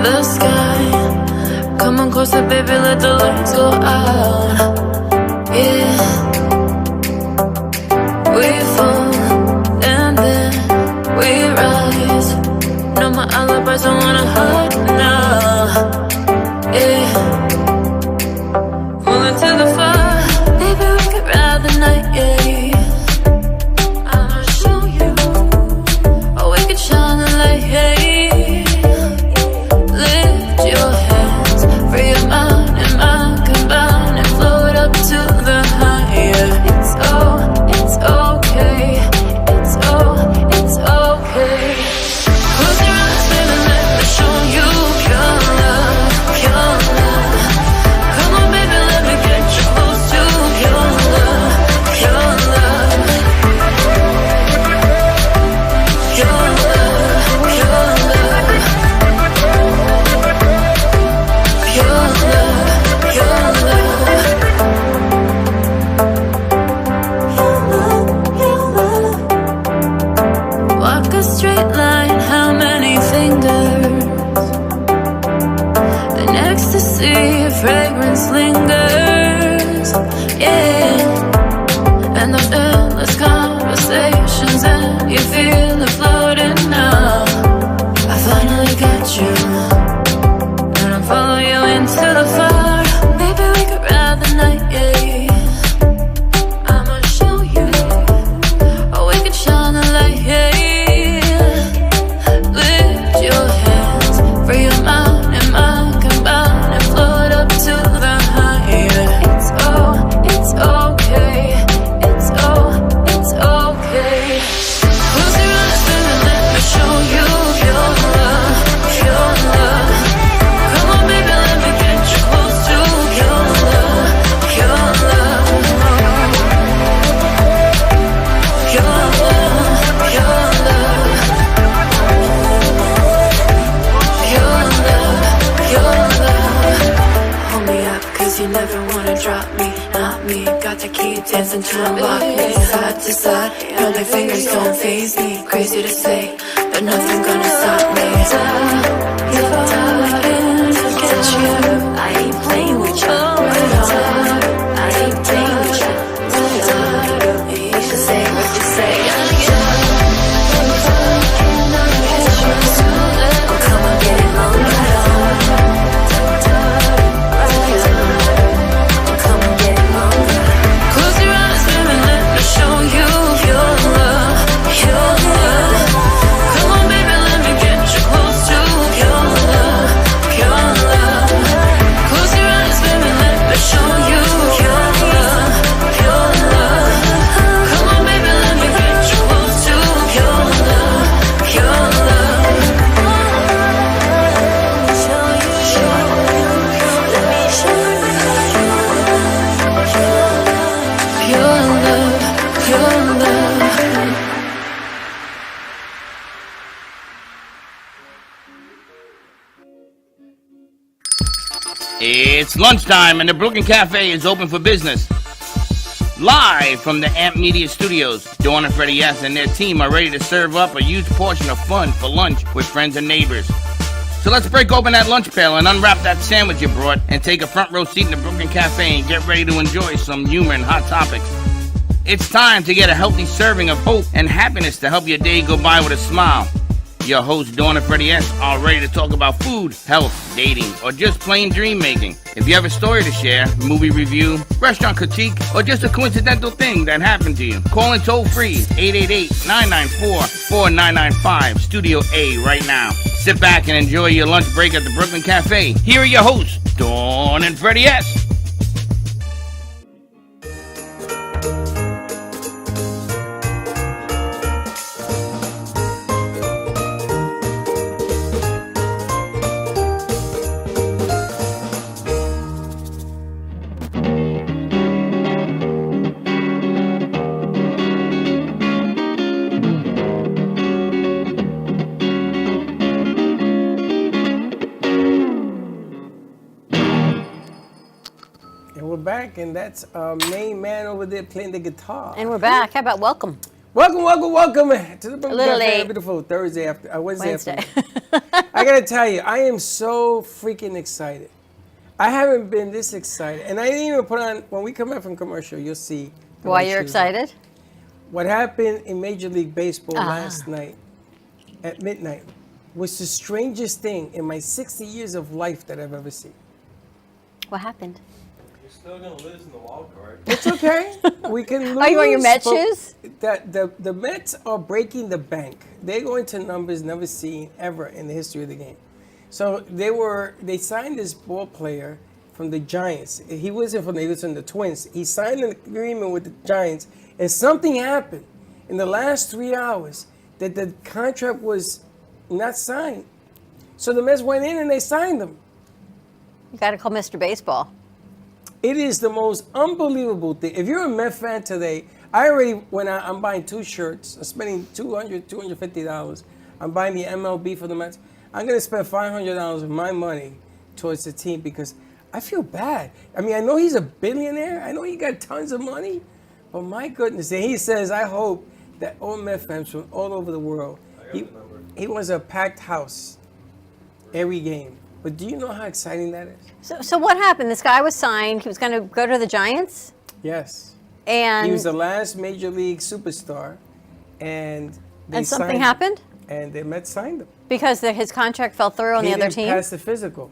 the sky. Come on closer, baby, let the lights go out. Yeah. We fall and then we rise. No, my alibis don't wanna hurt now. Yeah. Moving to the fire. Baby, we could ride the night, yeah. I'ma show you. Or we could shine the light, hey. Lift your hands, free your mind and mind combine and float up to the higher. It's okay. It's okay. Close your eyes, baby, let me show you pure love, pure love. Come on, baby, let me get you close to pure love, pure love. Pure love, pure love. Pure love, pure love. Walk a straight line, how many fingers? An ecstasy, fragrance lingers. Yeah. And those endless conversations, and you feel it floating now. I finally got you, and I'll follow you into the fire. Maybe we could ride the night, yeah. I'ma show you, or we could shine the light, yeah. Lift your hands, free your mind and mind combine and float up to the higher. It's okay. It's okay. Close your eyes, baby, let me show you pure love, pure love. Come on, baby, let me get you close to pure love, pure love. Pure love, pure love. Pure love, pure love. Hold me up, cause you never wanna drop me, not me. Got to keep dancing to unlock me. Side to side, your big fingers don't faze me. Crazy to say, but nothing gonna stop me. You're talking to get you. I ain't playing with you. I ain't playing with you. You can say what you say. Oh, come on, get it longer. Come on, get it longer. Close your eyes, baby, let me show you pure love, pure love. Come on, baby, let me get you close to pure love, pure love. Close your eyes, baby, let me show you pure love, pure love. Come on, baby, let me get you close to pure love, pure love. Show you, let me show you pure love, pure love. It's lunchtime and the Brooklyn Cafe is open for business. Live from the Amp Media Studios, Dawn and Freddie S. and their team are ready to serve up a huge portion of fun for lunch with friends and neighbors. So let's break open that lunch pail and unwrap that sandwich you brought and take a front row seat in the Brooklyn Cafe and get ready to enjoy some humor and hot topics. It's time to get a healthy serving of hope and happiness to help your day go by with a smile. Your hosts, Dawn and Freddie S., are ready to talk about food, health, dating, or just plain dream making. If you have a story to share, movie review, restaurant critique, or just a coincidental thing that happened to you, call in toll free 888-994-4995, Studio A right now. Sit back and enjoy your lunch break at the Brooklyn Cafe. Here are your hosts, Dawn and Freddie S. Back, and that's our main man over there playing the guitar. And we're back. How about welcome? Welcome to the A little Cafe. late. Beautiful Thursday after Wednesday. I gotta tell you, I am so freaking excited. I haven't been this excited, and I didn't even put on. When we come back from commercial, you'll see Why you're excited? What happened in Major League Baseball last night at midnight was the strangest thing in my 60 years of life that I've ever seen. What happened? You're still gonna lose in the wild card. It's okay. We can lose. Are you wearing your Met but shoes? The Mets are breaking the bank. They're going to numbers never seen ever in the history of the game. So they signed this ball player from the Giants. He wasn't from the Twins. He signed an agreement with the Giants, and something happened in the last 3 hours that the contract was not signed. So the Mets went in and they signed him. You got to call Mr. Baseball. It is the most unbelievable thing. If you're a Met fan today, I already went out. I'm buying 2 shirts. I'm spending $250. I'm buying the MLB for the Mets. I'm going to spend $500 of my money towards the team because I feel bad. I mean, I know he's a billionaire. I know he got tons of money. But my goodness, and he says, I hope that all Met fans from all over the world, he wants a packed house every game. But do you know how exciting that is? So what happened? This guy was signed. He was going to go to the Giants? Yes. And He was the last Major League superstar, and something happened? And the Mets signed him. Because his contract fell through on the other He team? didn't pass the physical.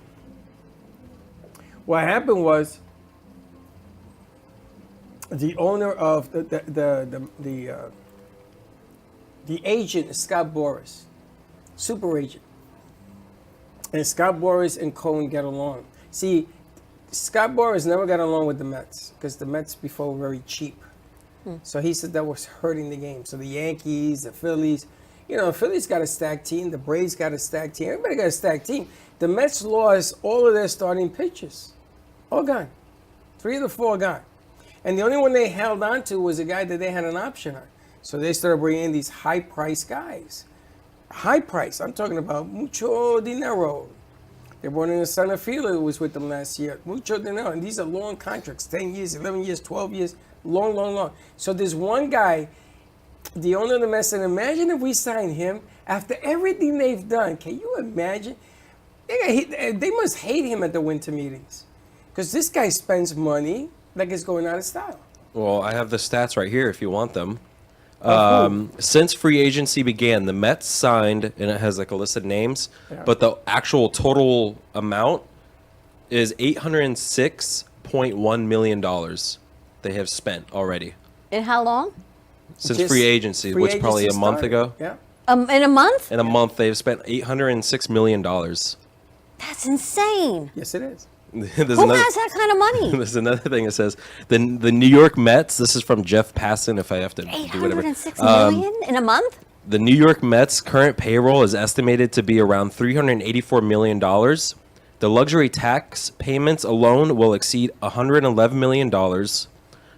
What happened was the owner of the agent is Scott Boras, super agent. And Scott Boras and Cohen get along. See, Scott Boras never got along with the Mets because the Mets before were very cheap. So he said that was hurting the game. So the Yankees, the Phillies, the Phillies got a stacked team. The Braves got a stacked team. Everybody got a stacked team. The Mets lost all of their starting pitchers. All gone. 3 of the 4 gone. And the only one they held on to was a guy that they had an option on. So they started bringing in these high-priced guys. High price. I'm talking about mucho dinero. They brought in a center fielder who was with them last year. Mucho dinero. And these are long contracts, 10 years, 11 years, 12 years, long, long, long. So there's one guy, the owner of the Mets, said, imagine if we sign him after everything they've done. Can you imagine? They must hate him at the winter meetings because this guy spends money like it's going out of style. Well, I have the stats right here if you want them. Since free agency began, the Mets signed, and it has like a list of names, but the actual total amount is $806.1 million they have spent already. In how long? Since Just free agency, which probably a month ago. Yeah. In a month? In a month, they've spent $806 million. That's insane. Yes, it is. Who has that kind of money? There's another thing that says the New York Mets. This is from Jeff Passan. If I have to do whatever. $806 million in a month? The New York Mets' current payroll is estimated to be around $384 million. The luxury tax payments alone will exceed $111 million.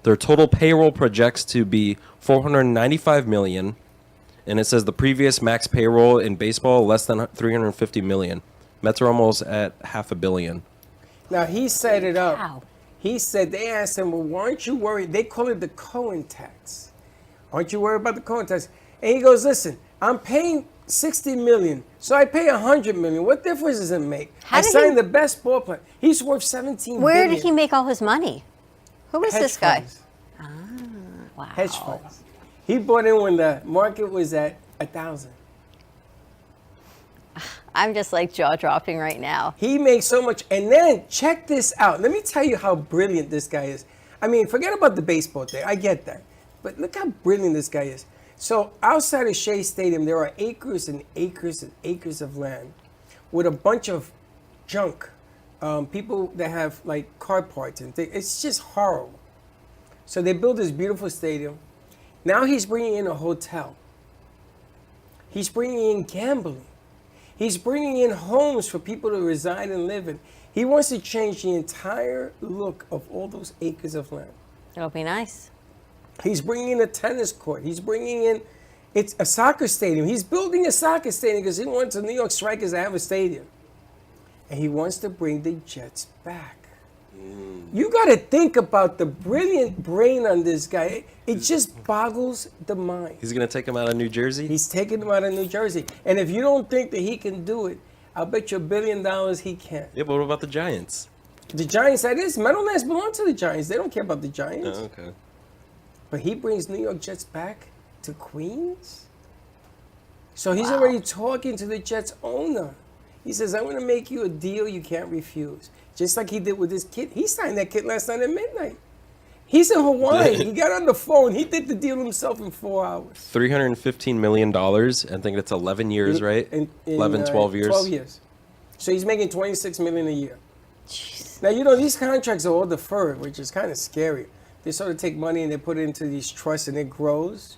Their total payroll projects to be $495 million, and it says the previous max payroll in baseball less than $350 million. Mets are almost at $500 million. Now, he set it up. Wow. He said, they asked him, well, why aren't you worried? They call it the Cohen tax. Aren't you worried about the Cohen tax? And he goes, listen, I'm paying $60 million, so I pay $100 million. What difference does it make? I signed the best ball player. He's worth $17 billion. Where did he make all his money? Who is this guy? Funds. Wow. Hedge funds. He bought in when the market was at 1,000. I'm just like jaw dropping right now. He makes so much. And then check this out. Let me tell you how brilliant this guy is. I mean, forget about the baseball thing. I get that. But look how brilliant this guy is. So outside of Shea Stadium, there are acres and acres and acres of land with a bunch of junk. People that have like car parts and things. It's just horrible. So they built this beautiful stadium. Now he's bringing in a hotel. He's bringing in gambling. He's bringing in homes for people to reside and live in. He wants to change the entire look of all those acres of land. It'll be nice. He's bringing in a tennis court. He's bringing in it's a soccer stadium. He's building a soccer stadium because he wants the New York Strikers to have a stadium. And he wants to bring the Jets back. You got to think about the brilliant brain on this guy. It just boggles the mind. He's going to take him out of New Jersey? He's taking him out of New Jersey. And if you don't think that he can do it, I'll bet you $1 billion he can. Yeah, but what about the Giants? The Giants, that is, Meadowlands belong to the Giants. They don't care about the Giants. Oh, okay. But he brings New York Jets back to Queens? So he's already talking to the Jets owner. He says, I'm going to make you a deal you can't refuse. Just like he did with this kid. He signed that kid last night at midnight. He's in Hawaii. He got on the phone. He did the deal himself in 4 hours. $315 million. I think it's 11 years, right? 11, 12 years. 12 years. So he's making $26 million a year. Now, you know, these contracts are all deferred, which is kind of scary. They sort of take money and they put it into these trusts and it grows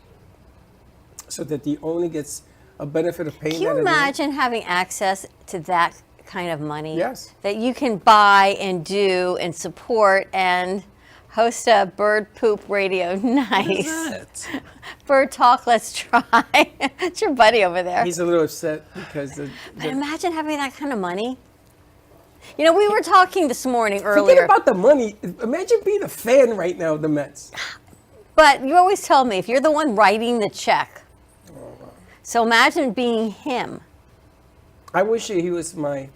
so that the owner gets a benefit of paying Can you that. imagine having access to that kind of money? Yes. That you can buy and do and support and host a bird poop radio. Nice. What? Bird talk, let's try. It's your buddy over there. He's a little upset because But imagine having that kind of money. You know, we were talking this morning forget earlier. about the money. Imagine being a fan right now of the Mets. But you always tell me if you're the one writing the check. So imagine being him. I wish he was my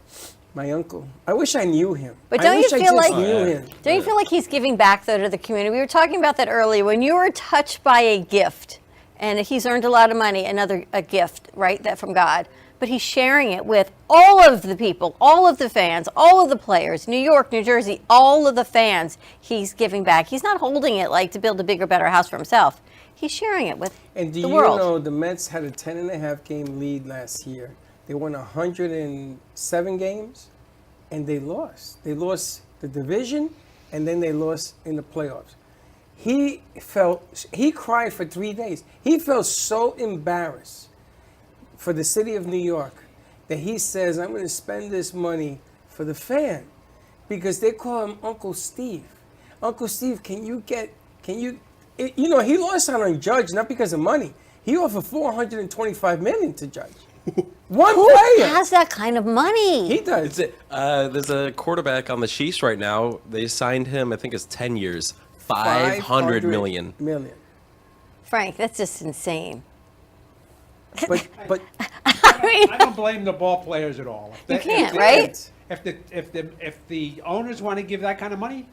uncle. I wish I knew him. But I don't you wish I feel just like knew him. Don't you feel like he's giving back though to the community? We were talking about that earlier. When you were touched by a gift, and he's earned a lot of money, a gift, right? That from God. But he's sharing it with all of the people, all of the fans, all of the players, New York, New Jersey, all of the fans. He's giving back. He's not holding it like to build a bigger, better house for himself. He's sharing it with And do the you world. know the Mets had a 10.5 game lead last year? They won 107 games, and they lost. They lost the division, and then they lost in the playoffs. He cried for 3 days. He felt so embarrassed for the city of New York that he says, I'm going to spend this money for the fan, because they call him Uncle Steve. Uncle Steve, you know, he lost out on Judge, not because of money. He offered $425 million to Judge. One Who player. has that kind of money? He does. There's a quarterback on the Chiefs right now. They signed him, I think it's 10 years, $500 million. Frank, that's just insane. But I don't blame the ball players at all. You can't, right? If the owners want to give that kind of money,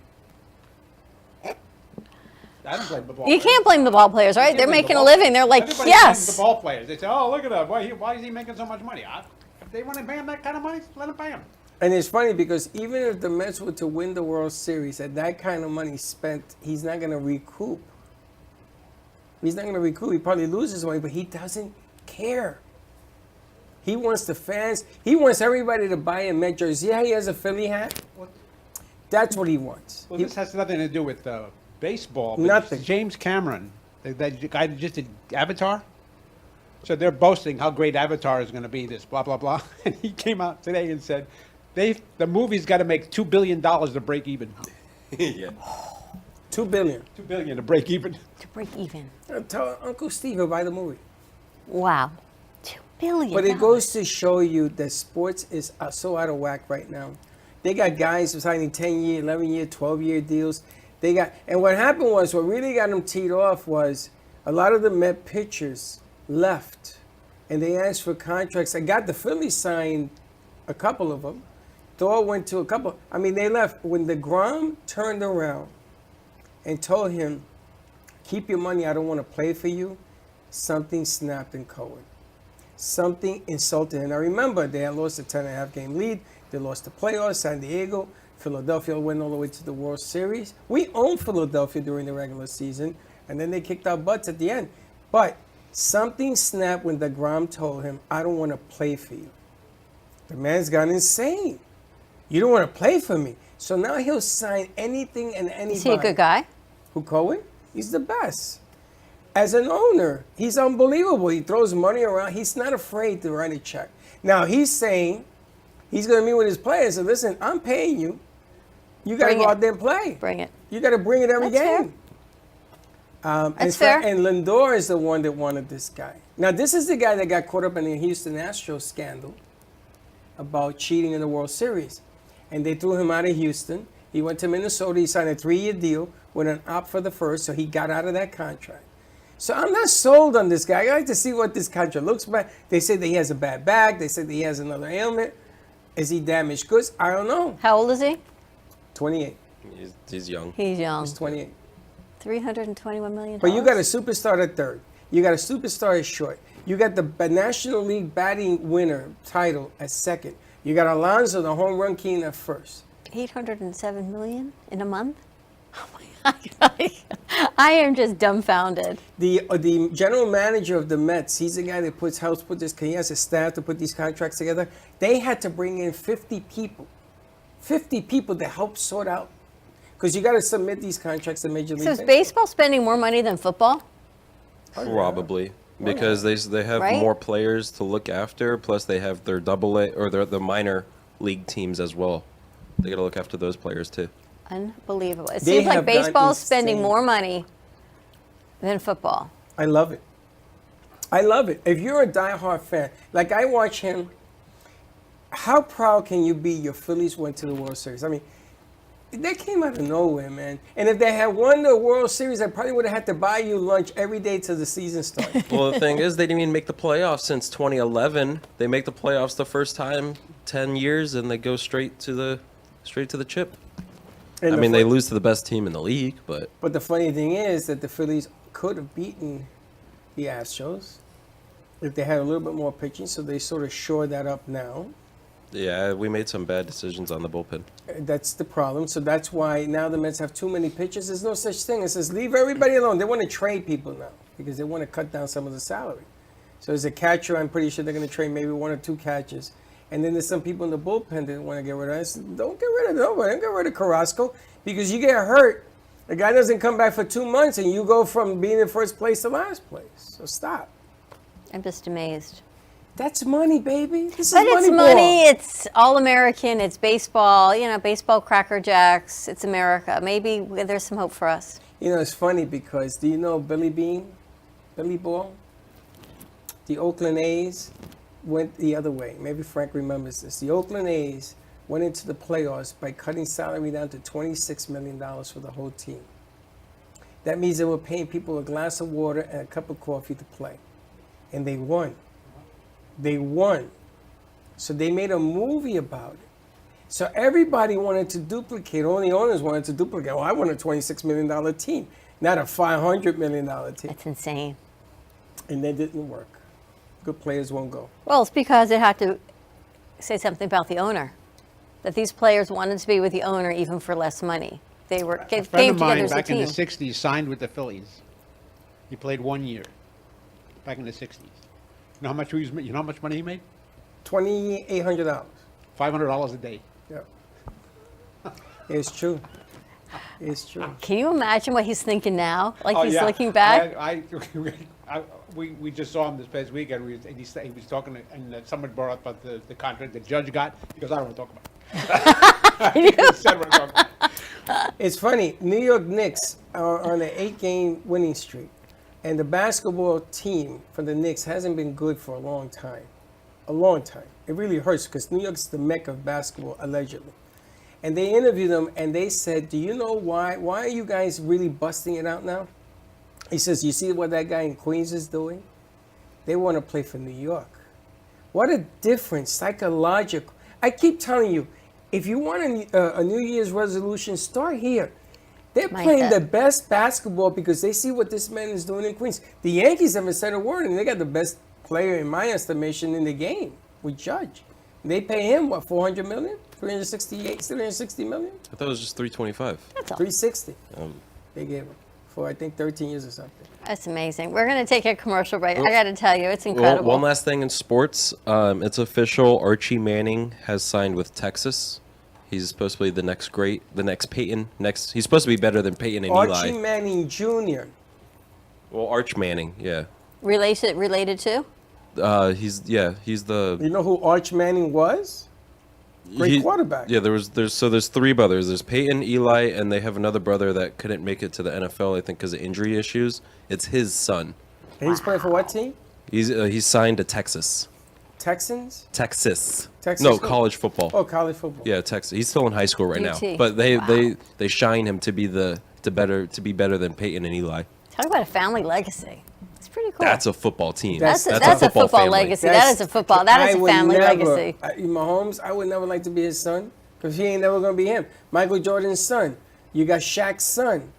I don't blame the ball You players. can't blame the ball players, right? You They're can't blame making the a ball- living. They're like, Everybody blames yes. the ball players. They say, "Oh, look at that! Why is he making so much money?" If they want to pay him that kind of money, let him pay him. and it's funny because even if the Mets were to win the World Series at that kind of money spent, he's not going to recoup. He's not going to recoup. He probably loses money, but he doesn't care. He wants the fans. He wants everybody to buy a Met jersey. Yeah, he has a Philly hat. That's what he wants. Well, this has nothing to do with baseball. But Nothing. James Cameron, that guy that just did Avatar. So they're boasting how great Avatar is going to be. This blah blah blah, and he came out today and said, the movie's got to make $2 billion to break even. Yeah. $2 billion. $2 billion to break even. To break even. Tell Uncle Steve he'll buy the movie. Wow. $2 billion. But it goes to show you that sports is so out of whack right now. They got guys who signing 10-year, 11-year, 12-year deals. And what happened was, what really got them teed off was a lot of the Met pitchers left, and they asked for contracts. I got the Phillies signed a couple of them. Thor went to a couple. I mean, they left. When DeGrom turned around and told him, keep your money, I don't want to play for you, something snapped in Cohen. Something insulted him. Now remember, they had lost a 10.5 game lead. They lost the playoffs, San Diego. Philadelphia went all the way to the World Series. We owned Philadelphia during the regular season, and then they kicked our butts at the end. But something snapped when DeGrom told him, I don't want to play for you. The man's gone insane. You don't want to play for me. So now he'll sign anything and anybody. Is he a good guy? Who, Cohen? He's the best. As an owner, he's unbelievable. He throws money around. He's not afraid to write a check. Now, he's saying he's going to meet with his players and say, listen, I'm paying you. You got to Bring go it. out there and play. Bring it. You got to bring it every That's fair. game. That's fair. And Lindor is the one that wanted this guy. Now, this is the guy that got caught up in the Houston Astros scandal about cheating in the World Series. And they threw him out of Houston. He went to Minnesota. He signed a 3-year deal with an opt for the first, so he got out of that contract. So I'm not sold on this guy. I like to see what this contract looks like. They say that he has a bad back. They say that he has another ailment. Is he damaged goods? I don't know. How old is he? 28. He's young. He's young. He's 28. $321 million. But you got a superstar at third. You got a superstar at short. You got the National League batting winner title at second. You got Alonso, the home run king, at first. $807 million in a month. Oh my God! I am just dumbfounded. The general manager of the Mets, he's the guy that helps put this. He has a staff to put these contracts together. They had to bring in 50 people to help sort out, because you got to submit these contracts to Major League So is Baseball. baseball spending more money than football? Probably. Because they have Right? more players to look after, plus they have their AA or the minor league teams as well. They got to look after those players too. Unbelievable. It They seems like have gone baseball's spending insane. more money than football. I love it. I love it. If you're a diehard fan, like I watch him, how proud can you be your Phillies went to the World Series? I mean, they came out of nowhere, man. And if they had won the World Series, I probably would have had to buy you lunch every day till the season started. Well, the thing is, they didn't even make the playoffs since 2011. They make the playoffs the first time 10 years, and they go straight to the chip. And I the mean, fu- they lose to the best team in the league, but But the funny thing is that the Phillies could have beaten the Astros if they had a little bit more pitching, so they sort of shore that up now. yeah, we made some bad decisions on the bullpen. That's the problem. So that's why now the Mets have too many pitchers. There's no such thing. It says leave everybody alone. They want to trade people now because they want to cut down some of the salary. So as a catcher, I'm pretty sure they're going to trade maybe 1 or 2 catchers. And then there's some people in the bullpen that want to get rid of us. Don't get rid of nobody. Don't get rid of Carrasco because you get hurt. The guy doesn't come back for 2 months and you go from being in first place to last place. So stop. I'm just amazed. That's money, baby. This But is it's Moneyball. money. It's all American. It's baseball. You know, baseball Cracker Jacks. It's America. Maybe there's some hope for us. You know, it's funny because do you know Billy Bean? Billy Ball? The Oakland A's went the other way. Maybe Frank remembers this. The Oakland A's went into the playoffs by cutting salary down to $26 million for the whole team. That means they were paying people a glass of water and a cup of coffee to play. And they won. They won. So they made a movie about it. So everybody wanted to duplicate. All the owners wanted to duplicate. Well, I want a $26 million team, not a $500 million team. It's insane. And that didn't work. Good players won't go. Well, it's because it had to say something about the owner. That these players wanted to be with the owner even for less money. They were A came friend of together mine as a back in team. the 60s signed with the Phillies. He played 1 year back in the 60s. You know how much you know how much money he made? $2,800. $500 a day. Yeah. It's true. It's true. Can you imagine what he's thinking now? Like Oh, he's yeah. looking back? We just saw him this past weekend. He was talking, and someone brought up about the contract the judge got. He goes, I don't want to talk about it. He said what I'm talking about. It's funny. New York Knicks are on an 8-game winning streak. And the basketball team for the Knicks hasn't been good for a long time. A long time. It really hurts because New York's the mecca of basketball, allegedly. And they interviewed them and they said, do you know why? Why are you guys really busting it out now? He says, you see what that guy in Queens is doing? They want to play for New York. What a difference, psychological. I keep telling you, if you want a New Year's resolution, start here. They're playing Mindset. the best basketball because they see what this man is doing in Queens. The Yankees haven't said a word, and they got the best player, in my estimation, in the game with Judge. They pay him, what, $400 million? 360 million? I thought it was just 325. That's all. 360 they gave him for, I think, 13 years or something. That's amazing. We're going to take a commercial break. I got to tell you, it's Well, incredible. one last thing in sports. It's official. Archie Manning has signed with Texas. He's supposed to be the next Peyton. He's supposed to be better than Peyton and Archie Eli. Manning Jr. Well, Arch Manning, yeah. Related to? He's the You know who Arch Manning was? Great quarterback. Yeah, there's 3 brothers. There's Peyton, Eli, and they have another brother that couldn't make it to the NFL, I think, because of injury issues. It's his son. And he's playing for what team? He's signed to Texas. Texans? Texas. Texas No, who? college football. Oh, college football. Yeah, Texas. He's still in high school right UT. now, but they shine him to be better than Peyton and Eli. Talk about a family legacy. It's pretty cool. That's a football team. That's a football family. legacy. That is a football. That is a family legacy. Mahomes, I would never like to be his son because he ain't never going to be him. Michael Jordan's son. You got Shaq's son.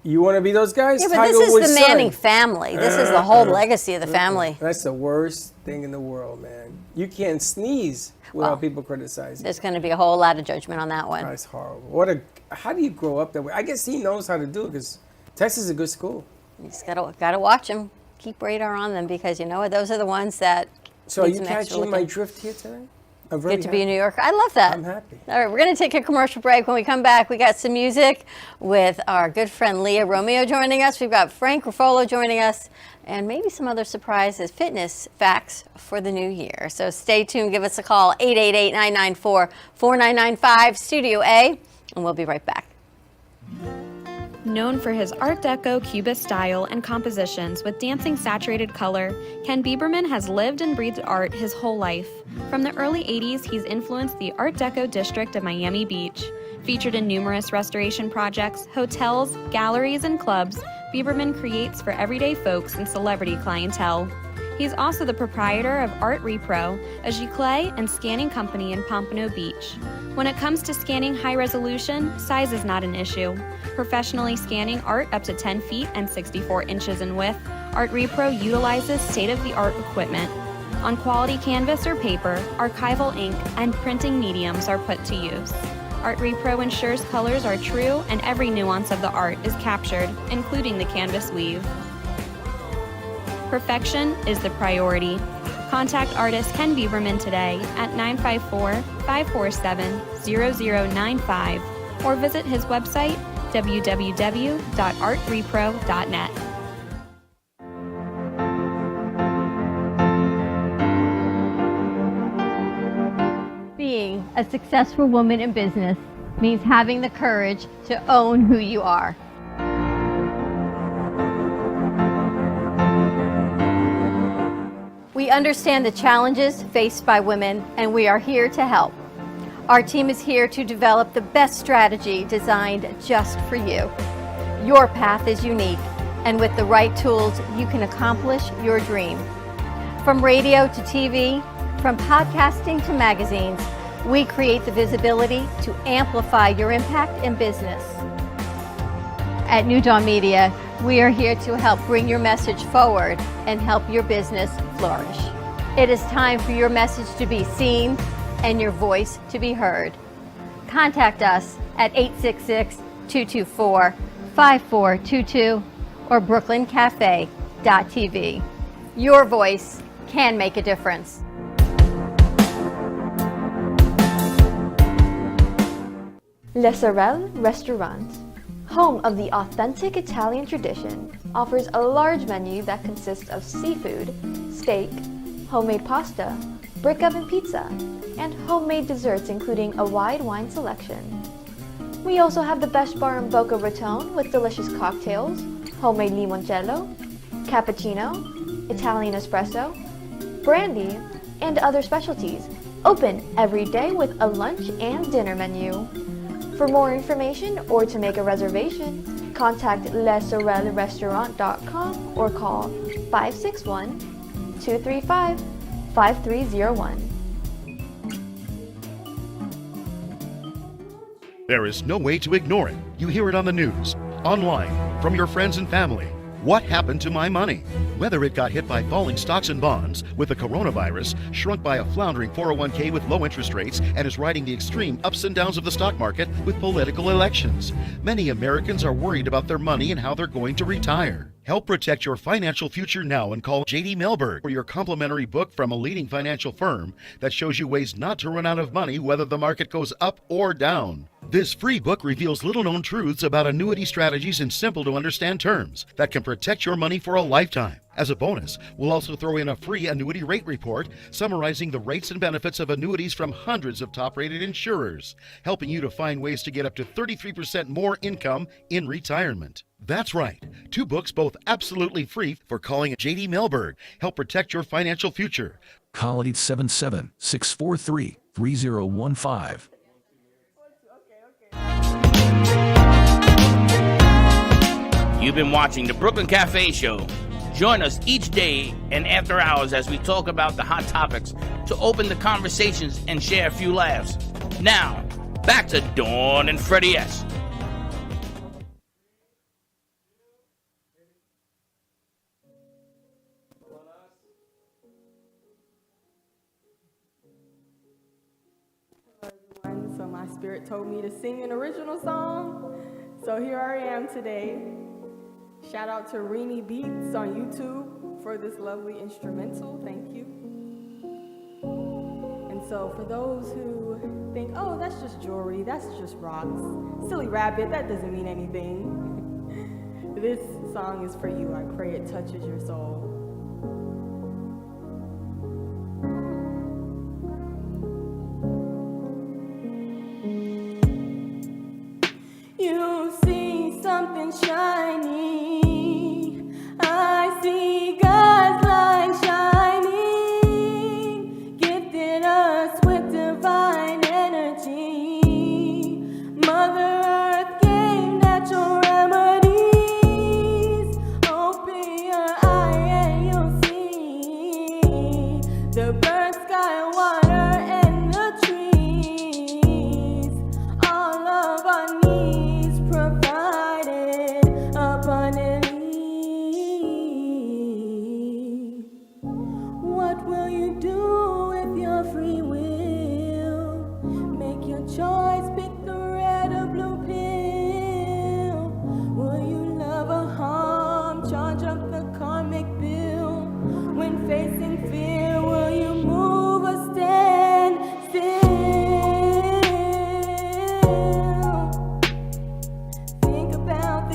You want to be those guys? Yeah, but Tiger this is Woods' the son. Manning family. This is the whole legacy of the family. That's the worst thing in the world, man. You can't sneeze without Well, people criticizing. There's going to be a whole lot of judgment on that one. That's horrible. How do you grow up that way? I guess he knows how to do it because Texas is a good school. You just gotta watch them. Keep radar on them because you know what? Those are the ones that. So are need you some extra catching my looking. drift here today? I'm very Good to be in happy. New York. I love that. I'm happy. All right, we're going to take a commercial break. When we come back, we got some music with our good friend Leah Romeo joining us. We've got Frank Ruffolo joining us, and maybe some other surprises, fitness facts for the new year. So stay tuned. Give us a call, 888-994-4995, Studio A, and we'll be right back. Known for his Art Deco Cubist style and compositions with dancing saturated color, Ken Bieberman has lived and breathed art his whole life. From the early 80s, he's influenced the Art Deco district of Miami Beach. Featured in numerous restoration projects, hotels, galleries, and clubs, Bieberman creates for everyday folks and celebrity clientele. He's also the proprietor of Art Repro, a giclée and scanning company in Pompano Beach. When it comes to scanning high resolution, size is not an issue. Professionally scanning art up to 10 feet and 64 inches in width, Art Repro utilizes state-of-the-art equipment. On quality canvas or paper, archival ink and printing mediums are put to use. Art Repro ensures colors are true and every nuance of the art is captured, including the canvas weave. Perfection is the priority. Contact artist Ken Bieberman today at 954-547-0095 or visit his website www.artrepro.net. Being a successful woman in business means having the courage to own who you are. We understand the challenges faced by women, and we are here to help. Our team is here to develop the best strategy designed just for you. Your path is unique, and with the right tools, you can accomplish your dream. From radio to TV, from podcasting to magazines, we create the visibility to amplify your impact in business. At New Dawn Media, we are here to help bring your message forward and help your business flourish. It is time for your message to be seen and your voice to be heard. Contact us at 866-224-5422 or brooklyncafe.tv. Your voice can make a difference. Le Sorel Restaurant, home of the authentic Italian tradition, offers a large menu that consists of seafood, steak, homemade pasta, brick oven pizza, and homemade desserts including a wide wine selection. We also have the best bar in Boca Raton with delicious cocktails, homemade limoncello, cappuccino, Italian espresso, brandy, and other specialties. Open every day with a lunch and dinner menu. For more information or to make a reservation, contact lesorelrestaurant.com or call 561-235-5301. There is no way to ignore it. You hear it on the news, online, from your friends and family. What happened to my money? Whether it got hit by falling stocks and bonds, with the coronavirus, shrunk by a floundering 401k with low interest rates, and is riding the extreme ups and downs of the stock market with political elections. Many Americans are worried about their money and how they're going to retire. Help protect your financial future now and call J.D. Mellberg for your complimentary book from a leading financial firm that shows you ways not to run out of money whether the market goes up or down. This free book reveals little-known truths about annuity strategies in simple-to-understand terms that can protect your money for a lifetime. As a bonus, we'll also throw in a free annuity rate report summarizing the rates and benefits of annuities from hundreds of top-rated insurers, helping you to find ways to get up to 33% more income in retirement. That's right. 2 books, both absolutely free, for calling J.D. Mellberg. Help protect your financial future. Call 877-643-3015. You've been watching the Brooklyn Cafe Show. Join us each day and after hours as we talk about the hot topics to open the conversations and share a few laughs. Now, back to Dawn and Freddie S. So my spirit told me to sing an original song. So here I am today. Shout out to Rini Beats on YouTube for this lovely instrumental. Thank you. And so for those who think, oh, that's just jewelry, that's just rocks, silly rabbit, that doesn't mean anything. This song is for you. I pray it touches your soul. You see something shiny. I see God's light shining, gifted us with divine energy. Mother Earth gave natural remedies. Open your eye and you'll see the bird, sky, water, and the trees. All of our needs provided abundantly. What will you do with your free will? Make your choice, pick the red or blue pill. Will you love or harm? Charge up the karmic bill. When facing fear, will you move or stand still? Think about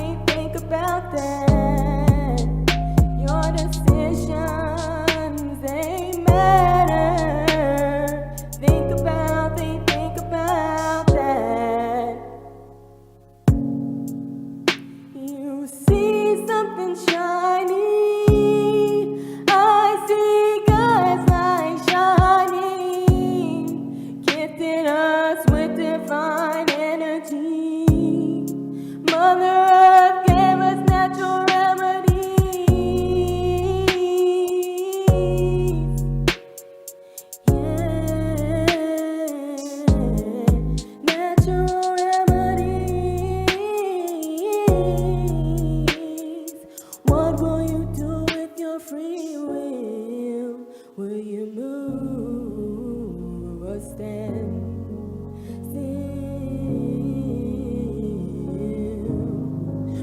that. Your decisions, they matter. Think about that. You see something shiny. I see God's light shining, gifted us with divine energy. Mother Earth gave us natural remedies. Natural remedies. What will you do with your free will? Will you move or stand still?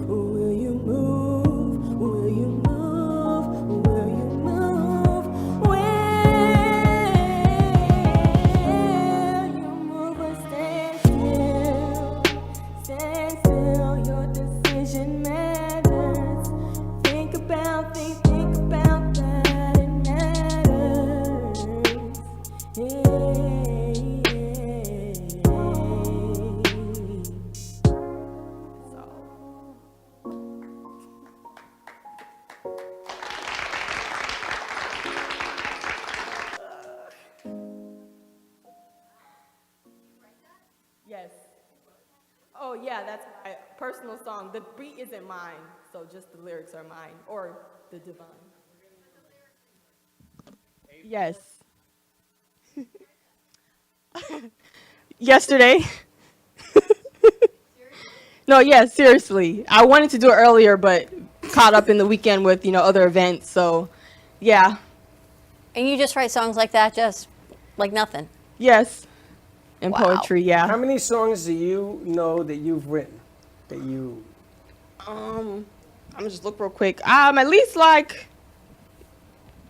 Will you move? Will you move? Will you move? Will you move or stand still? Stand still, your decision matters. Think about that, it matters. So. Yes. Oh yeah, that's my personal song. The beat isn't mine, so just the lyrics are mine, or the divine. Yes. Yesterday. No, yeah, seriously. I wanted to do it earlier, but caught up in the weekend with, other events, so yeah. And you just write songs like that, just like nothing. Yes. And Wow. poetry, yeah. How many songs do you know that you've written? That you... I'm gonna just look real quick. At least like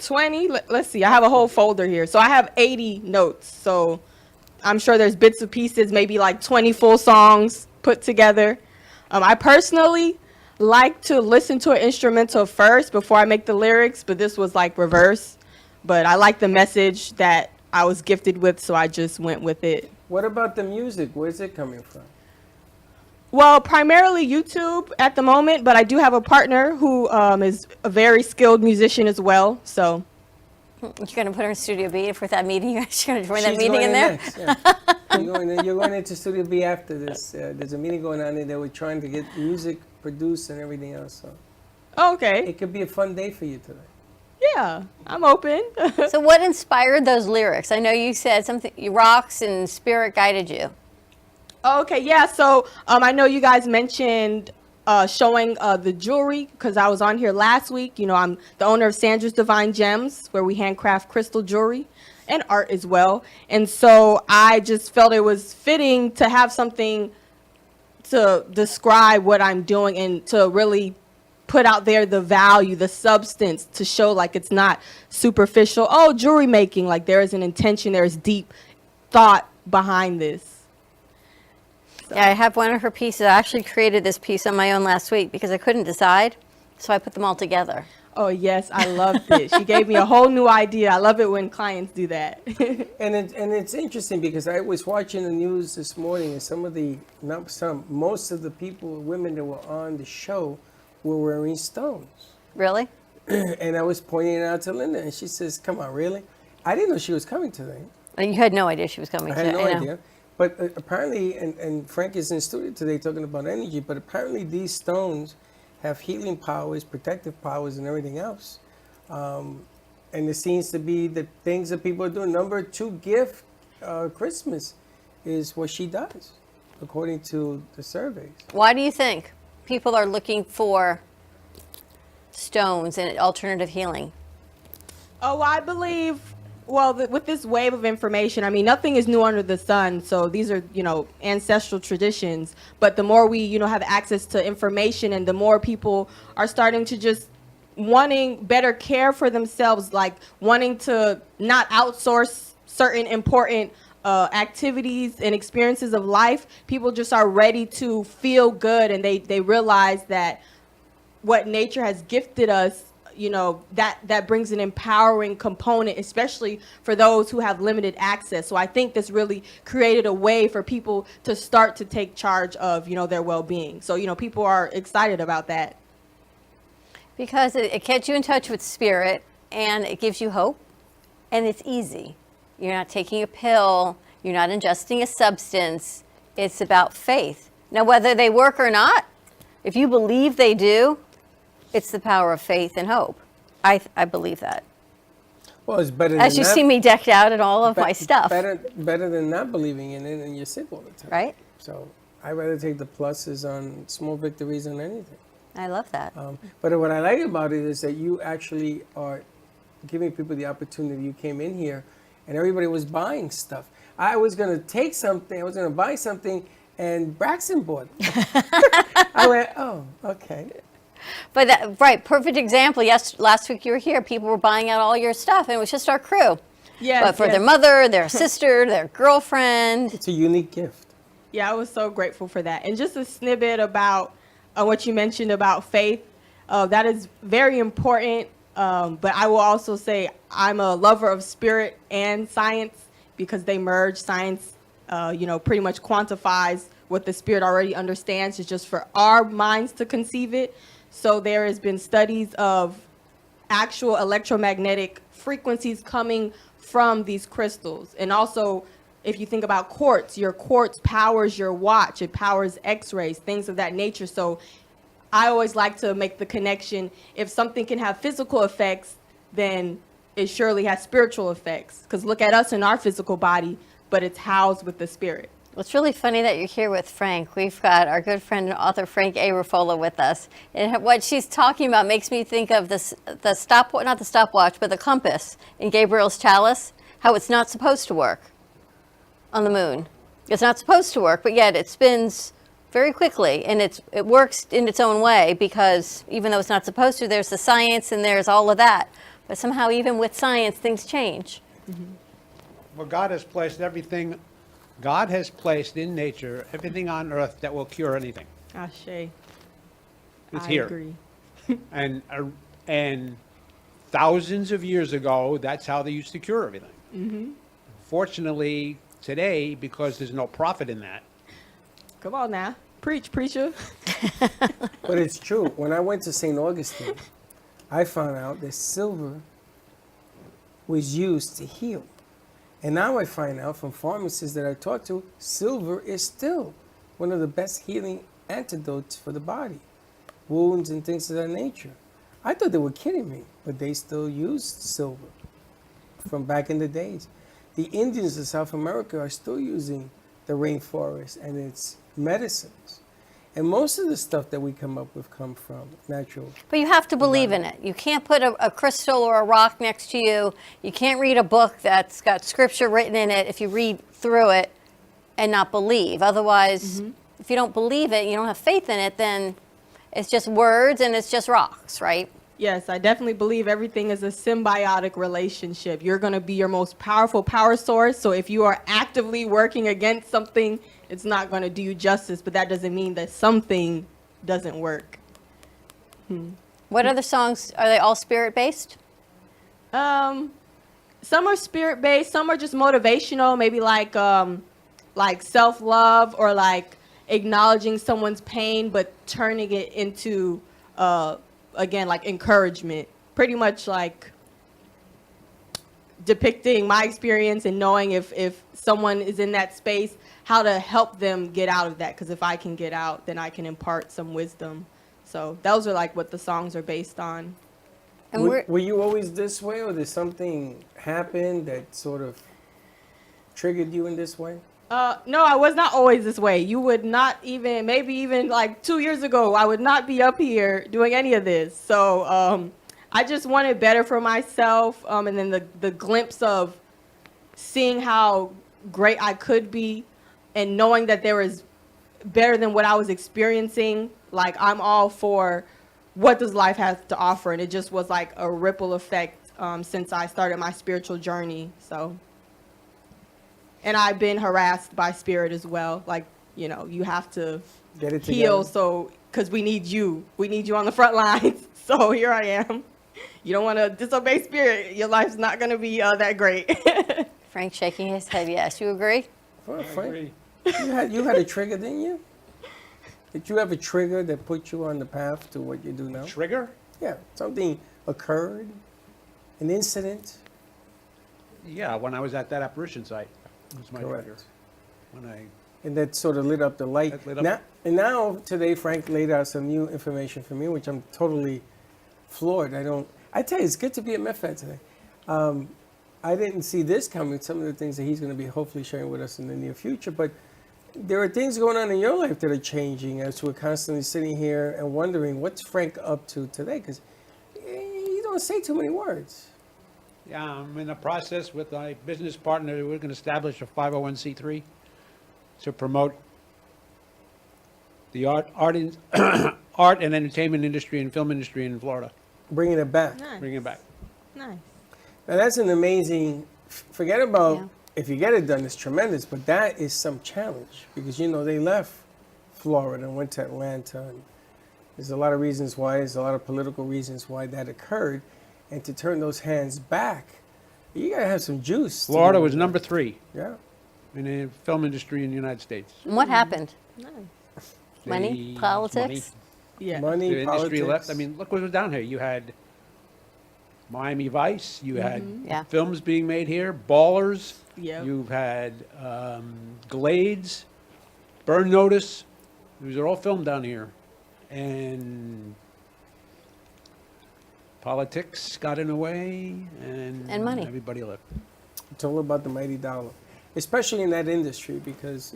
20. Let's see. I have a whole folder here. So I have 80 notes. So I'm sure there's bits and pieces, maybe like 20 full songs put together. I personally like to listen to an instrumental first before I make the lyrics, but this was like reverse. But I like the message that I was gifted with, so I just went with it. What about the music? Where's it coming from? Well, primarily YouTube at the moment, but I do have a partner who is a very skilled musician as well. So, You're going to put her in Studio B for that meeting? You're going to join that She's meeting going in there? next, yeah. You're going into Studio B after this. There's a meeting going on there. They were trying to get music produced and everything else. So Okay. it could be a fun day for you today. Yeah, I'm open. So what inspired those lyrics? I know you said something, rocks and spirit guided you. Okay, yeah. So I know you guys mentioned showing the jewelry because I was on here last week. You know, I'm the owner of Sandra's Divine Gems, where we handcraft crystal jewelry and art as well. And so I just felt it was fitting to have something to describe what I'm doing and to really put out there the value, the substance, to show like it's not superficial. Oh, jewelry making, like there is an intention, there is deep thought behind this. Yeah, I have one of her pieces. I actually created this piece on my own last week because I couldn't decide, so I put them all together. Oh yes, I loved it. She gave me a whole new idea. I love it when clients do that. And it's interesting because I was watching the news this morning, and most of the women that were on the show were wearing stones. Really? And I was pointing it out to Linda, and she says, "Come on, really?" I didn't know she was coming today. You had no idea she was coming I had today. no idea. But apparently, and Frank is in studio today talking about energy, but apparently these stones have healing powers, protective powers, and everything else. And it seems to be the things that people are doing. Number 2 gift, Christmas, is what she does, according to the surveys. Why do you think people are looking for stones and alternative healing? Oh, I believe, well, with this wave of information, I mean, nothing is new under the sun. So these are, ancestral traditions. But the more we, have access to information and the more people are starting to just wanting better care for themselves, like wanting to not outsource certain important activities and experiences of life, people just are ready to feel good. And they realize that what nature has gifted us, that brings an empowering component, especially for those who have limited access. So I think this really created a way for people to start to take charge of, their well-being. So, people are excited about that. Because it gets you in touch with spirit and it gives you hope and it's easy. You're not taking a pill. You're not ingesting a substance. It's about faith. Now, whether they work or not, if you believe they do, it's the power of faith and hope. I believe that. Well, it's better As you see me decked out in all of my stuff. Better than not believing in it and you're sick all the time. Right? So I'd rather take the pluses on small victories than anything. I love that. But what I like about it is that you actually are giving people the opportunity. You came in here and everybody was buying stuff. I was going to take something, I was going to buy something, and Braxton bought it. I went, oh, okay. But right, perfect example. Yes, last week you were here. People were buying out all your stuff, and it was just our crew. Yes, but for their mother, their sister, their girlfriend. It's a unique gift. Yeah, I was so grateful for that. And just a snippet about what you mentioned about faith. That is very important. But I will also say I'm a lover of spirit and science because they merge. Science, pretty much quantifies what the spirit already understands. It's just for our minds to conceive it. So there has been studies of actual electromagnetic frequencies coming from these crystals. And also, if you think about quartz, your quartz powers your watch. It powers x-rays, things of that nature. So I always like to make the connection. If something can have physical effects, then it surely has spiritual effects. Because look at us in our physical body, but it's housed with the spirit. Well, it's really funny that you're here with Frank. We've got our good friend and author Frank A. Ruffolo with us. And what she's talking about makes me think of not the stopwatch, but the compass in Gabriel's chalice, how it's not supposed to work on the moon. It's not supposed to work, but yet it spins very quickly, and it works in its own way because even though it's not supposed to, there's the science and there's all of that. But somehow, even with science, things change. Mm-hmm. Well, God has placed in nature everything on earth that will cure anything. Ashe. It's I here. agree. and thousands of years ago, that's how they used to cure everything. Mm-hmm. Fortunately, today, because there's no profit in that. Come on now. Preach, preacher. But it's true. When I went to St. Augustine, I found out that silver was used to heal. And now I find out from pharmacists that I talk to, silver is still one of the best healing antidotes for the body, wounds and things of that nature. I thought they were kidding me, but they still use silver from back in the days. The Indians of South America are still using the rainforest and its medicines. And most of the stuff that we come up with come from natural. But you have to believe in it. You can't put a crystal or a rock next to you. You can't read a book that's got scripture written in it if you read through it and not believe. Otherwise, if you don't believe it, you don't have faith in it, then it's just words and it's just rocks, right? Yes, I definitely believe everything is a symbiotic relationship. You're going to be your most powerful power source. So if you are actively working against something, it's not going to do you justice. But that doesn't mean that something doesn't work. What other songs, are they all spirit-based? Some are spirit-based. Some are just motivational. Maybe like self-love or like acknowledging someone's pain, but turning it into again, like encouragement, pretty much like depicting my experience and knowing if someone is in that space, how to help them get out of that. Because if I can get out, then I can impart some wisdom. So those are like what the songs are based on. And Were you always this way, or did something happen that sort of triggered you in this way? No, I was not always this way. You would not even, maybe even like 2 years ago, I would not be up here doing any of this. So I just wanted better for myself. And then the glimpse of seeing how great I could be and knowing that there is better than what I was experiencing. Like, I'm all for what does life have to offer. And it just was like a ripple effect since I started my spiritual journey. So. And I've been harassed by spirit as well. Like, you know, you have to Get it heal. together. So, because we need you. We need you on the front lines. So here I am. You don't want to disobey spirit. Your life's not going to be that great. Frank shaking his head, yes. You agree? Well, Frank, you had a trigger, didn't you? Did you have a trigger that put you on the path to what you do now? Trigger? Yeah, something occurred, an incident. Yeah, when I was at that apparition site. It was my Correct. trigger. When I And that sort of lit up the light. That lit up- Now, today, Frank laid out some new information for me, which I'm totally floored. I tell you, it's good to be a MedFed today. I didn't see this coming, some of the things that he's going to be hopefully sharing with us in the near future, but there are things going on in your life that are changing as we're constantly sitting here and wondering, what's Frank up to today? Because you don't say too many words. Yeah, I'm in the process with my business partner. We're going to establish a 501c3 to promote the art and entertainment industry and film industry in Florida. Bringing it back. Nice. Bring it back. Nice. Now that's an amazing, forget about Yeah. if you get it done, it's tremendous, but that is some challenge because, you know, they left Florida and went to Atlanta. And there's a lot of reasons why, there's a lot of political reasons why that occurred. And to turn those hands back, you got to have some juice. to Florida do was that. number 3 Yeah. in the film industry in the United States. And what happened? Nice. Money? They- Politics? Yeah. Money, The industry politics. left. I mean, look what was down here. You had Miami Vice. You had Yeah. films being made here. Ballers. Yep. You've had Glades, Burn Notice. These are all filmed down here. And politics got in the way, and money. Everybody left. It's all about the mighty dollar, especially in that industry because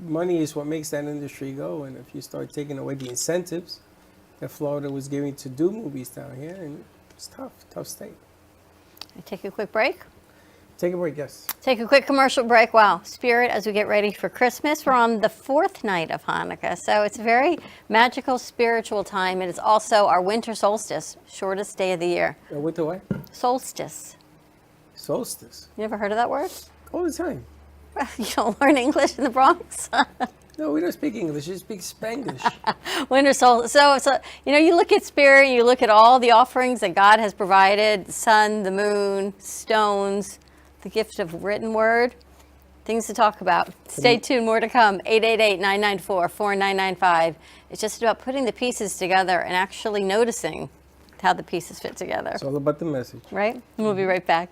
money is what makes that industry go. And if you start taking away the incentives that Florida was giving to do movies down here, and it's tough state. Take a quick break. Take a break, yes. Take a quick commercial break. Wow, Spirit, as we get ready for Christmas, we're on the 4th night of Hanukkah. So it's a very magical, spiritual time. It is also our winter solstice, shortest day of the year. What the way? Solstice. Solstice. You ever heard of that word? All the time. You don't learn English in the Bronx? No, we don't speak English. We speak Spanglish. Winter solstice. So, you know, you look at Spirit, you look at all the offerings that God has provided, the sun, the moon, stones, the gift of written word, things to talk about. Stay tuned, more to come. 888-994-4995. It's just about putting the pieces together and actually noticing how the pieces fit together, It's all about the message. right? And we'll be right back.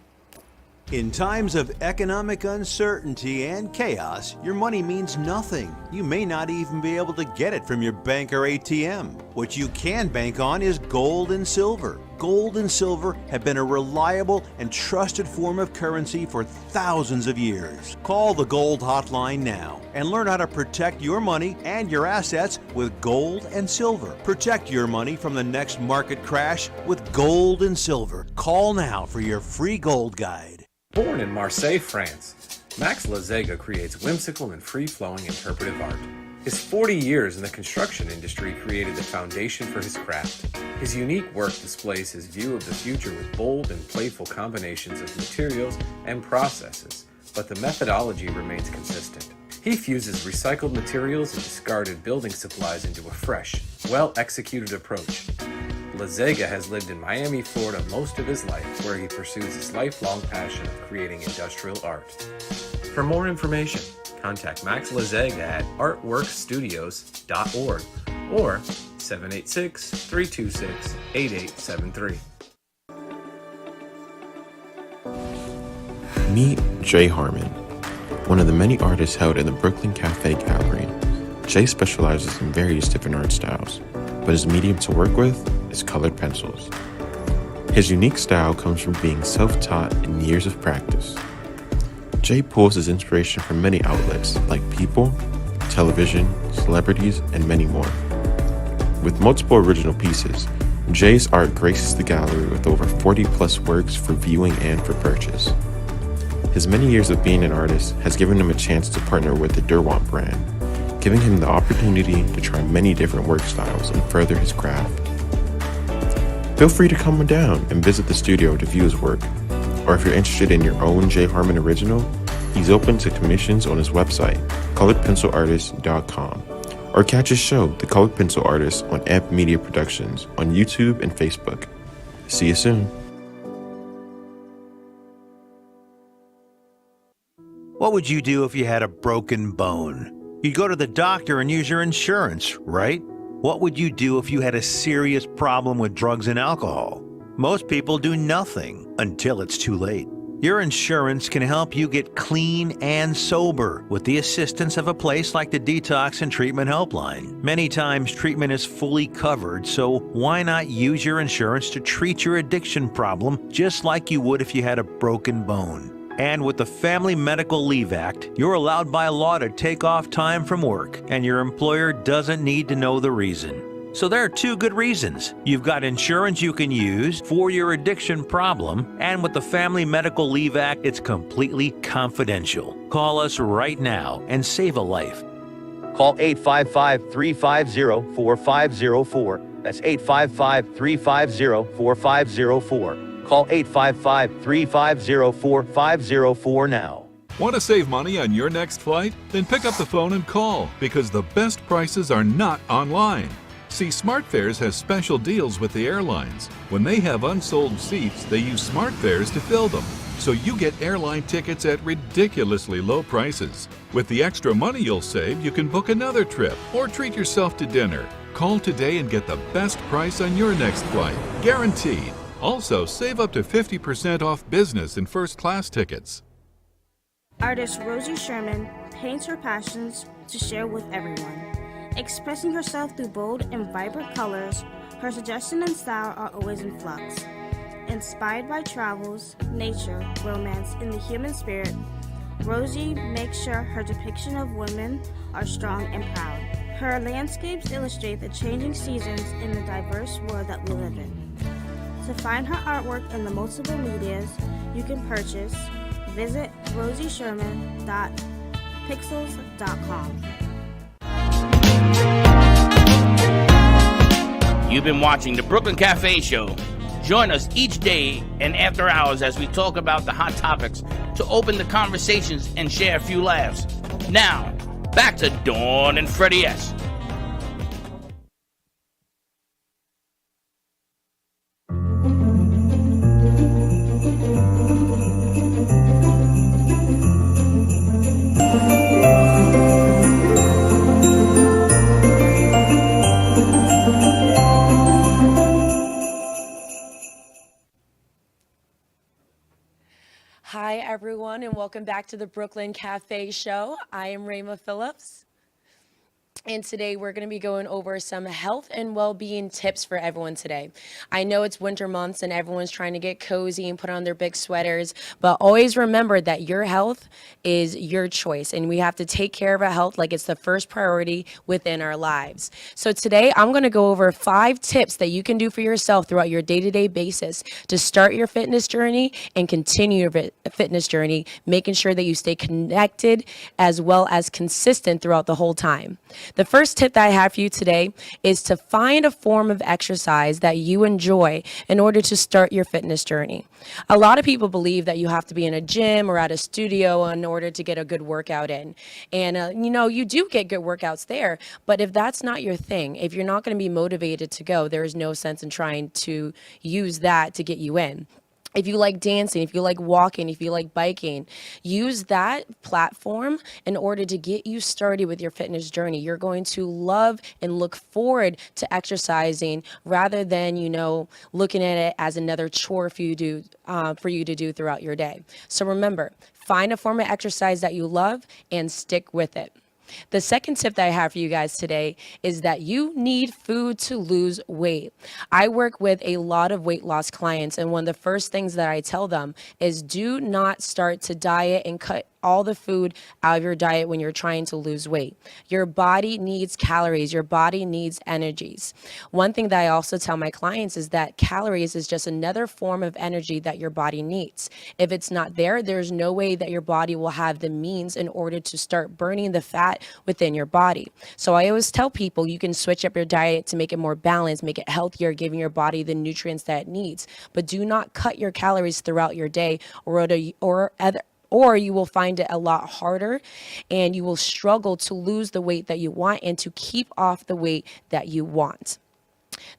In times of economic uncertainty and chaos, your money means nothing. You may not even be able to get it from your bank or ATM. What you can bank on is gold and silver. Gold and silver have been a reliable and trusted form of currency for thousands of years. Call the Gold Hotline now and learn how to protect your money and your assets with gold and silver. Protect your money from the next market crash with gold and silver. Call now for your free gold guide. Born in Marseille, France, Max Lazega creates whimsical and free-flowing interpretive art. His 40 years in the construction industry created the foundation for his craft. His unique work displays his view of the future with bold and playful combinations of materials and processes, but the methodology remains consistent. He fuses recycled materials and discarded building supplies into a fresh, well-executed approach. Lazega has lived in Miami, Florida most of his life, where he pursues his lifelong passion of creating industrial art. For more information, contact Max Lazega at artworkstudios.org or 786-326-8873. Meet Jay Harmon, one of the many artists held in the Brooklyn Cafe Gallery. Jay specializes in various different art styles, but his medium to work with is colored pencils. His unique style comes from being self-taught and years of practice. Jay pulls his inspiration from many outlets like people, television, celebrities, and many more. With multiple original pieces, Jay's art graces the gallery with over 40 plus works for viewing and for purchase. His many years of being an artist has given him a chance to partner with the Derwent brand, giving him the opportunity to try many different work styles and further his craft. Feel free to come down and visit the studio to view his work, or if you're interested in your own Jay Harmon original, he's open to commissions on his website, coloredpencilartist.com, or catch his show, The Colored Pencil Artist, on Amp Media Productions on YouTube and Facebook. See you soon. What would you do if you had a broken bone? You'd go to the doctor and use your insurance, right? What would you do if you had a serious problem with drugs and alcohol? Most people do nothing until it's too late. Your insurance can help you get clean and sober with the assistance of a place like the Detox and Treatment Helpline. Many times treatment is fully covered, so why not use your insurance to treat your addiction problem just like you would if you had a broken bone? And with the Family Medical Leave Act, you're allowed by law to take off time from work, and your employer doesn't need to know the reason. So there are two good reasons. You've got insurance you can use for your addiction problem, and with the Family Medical Leave Act, it's completely confidential. Call us right now and save a life. Call 855-350-4504. That's 855-350-4504. Call 855-350-4504 now. Want to save money on your next flight? Then pick up the phone and call, because the best prices are not online. See, SmartFares has special deals with the airlines. When they have unsold seats, they use SmartFares to fill them. So you get airline tickets at ridiculously low prices. With the extra money you'll save, you can book another trip or treat yourself to dinner. Call today and get the best price on your next flight, guaranteed. Also, save up to 50% off business and first-class tickets. Artist Rosie Sherman paints her passions to share with everyone. Expressing herself through bold and vibrant colors, her suggestion and style are always in flux. Inspired by travels, nature, romance, and the human spirit, Rosie makes sure her depiction of women are strong and proud. Her landscapes illustrate the changing seasons in the diverse world that we live in. To find her artwork in the multiple medias you can purchase, visit rosiesherman.pixels.com. You've been watching the Brooklyn Cafe Show. Join us each day and after hours as we talk about the hot topics to open the conversations and share a few laughs. Now, back to Dawn and Freddie S. Hi, everyone, and welcome back to the Brooklyn Cafe Show. I am Rayma Phillips. And today we're going to be going over some health and well-being tips for everyone today. I know it's winter months and everyone's trying to get cozy and put on their big sweaters, but always remember that your health is your choice and we have to take care of our health like it's the first priority within our lives. So today I'm going to go over 5 tips that you can do for yourself throughout your day-to-day basis to start your fitness journey and continue your fitness journey, making sure that you stay connected as well as consistent throughout the whole time. The first tip that I have for you today is to find a form of exercise that you enjoy in order to start your fitness journey. A lot of people believe that you have to be in a gym or at a studio in order to get a good workout in. And, you do get good workouts there, but if that's not your thing, if you're not going to be motivated to go, there is no sense in trying to use that to get you in. If you like dancing, if you like walking, if you like biking, use that platform in order to get you started with your fitness journey. You're going to love and look forward to exercising rather than, looking at it as another chore for you to do throughout your day. So remember, find a form of exercise that you love and stick with it. The second tip that I have for you guys today is that you need food to lose weight. I work with a lot of weight loss clients, and one of the first things that I tell them is do not start to diet and cut all the food out of your diet when you're trying to lose weight. Your body needs calories. Your body needs energies. One thing that I also tell my clients is that calories is just another form of energy that your body needs. If it's not there, there's no way that your body will have the means in order to start burning the fat within your body. So I always tell people you can switch up your diet to make it more balanced, make it healthier, giving your body the nutrients that it needs. But do not cut your calories throughout your day or you will find it a lot harder and you will struggle to lose the weight that you want and to keep off the weight that you want.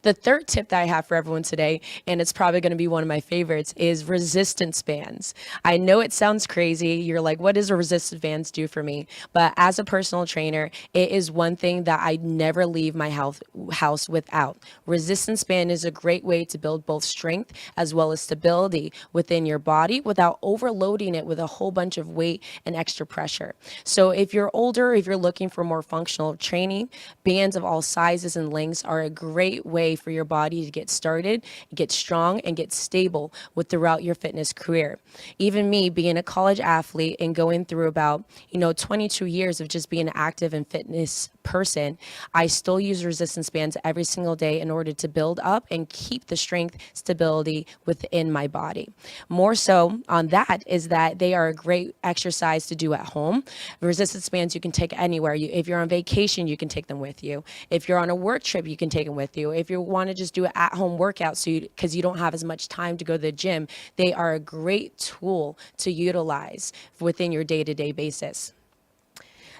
The third tip that I have for everyone today, and it's probably going to be one of my favorites, is resistance bands. I know it sounds crazy. You're like, what does a resistance bands do for me? But as a personal trainer, it is one thing that I never leave my house without. Resistance band is a great way to build both strength as well as stability within your body without overloading it with a whole bunch of weight and extra pressure. So if you're older, if you're looking for more functional training, bands of all sizes and lengths are a great way for your body to get started, get strong, and get stable throughout your fitness career. Even me being a college athlete and going through about 22 years of just being an active and fitness person, I still use resistance bands every single day in order to build up and keep the strength stability within my body. More so on that is that they are a great exercise to do at home. Resistance bands you can take anywhere. If you're on vacation, you can take them with you. If you're on a work trip, you can take them with you. If you want to just do an at-home workout because you don't have as much time to go to the gym, they are a great tool to utilize within your day-to-day basis.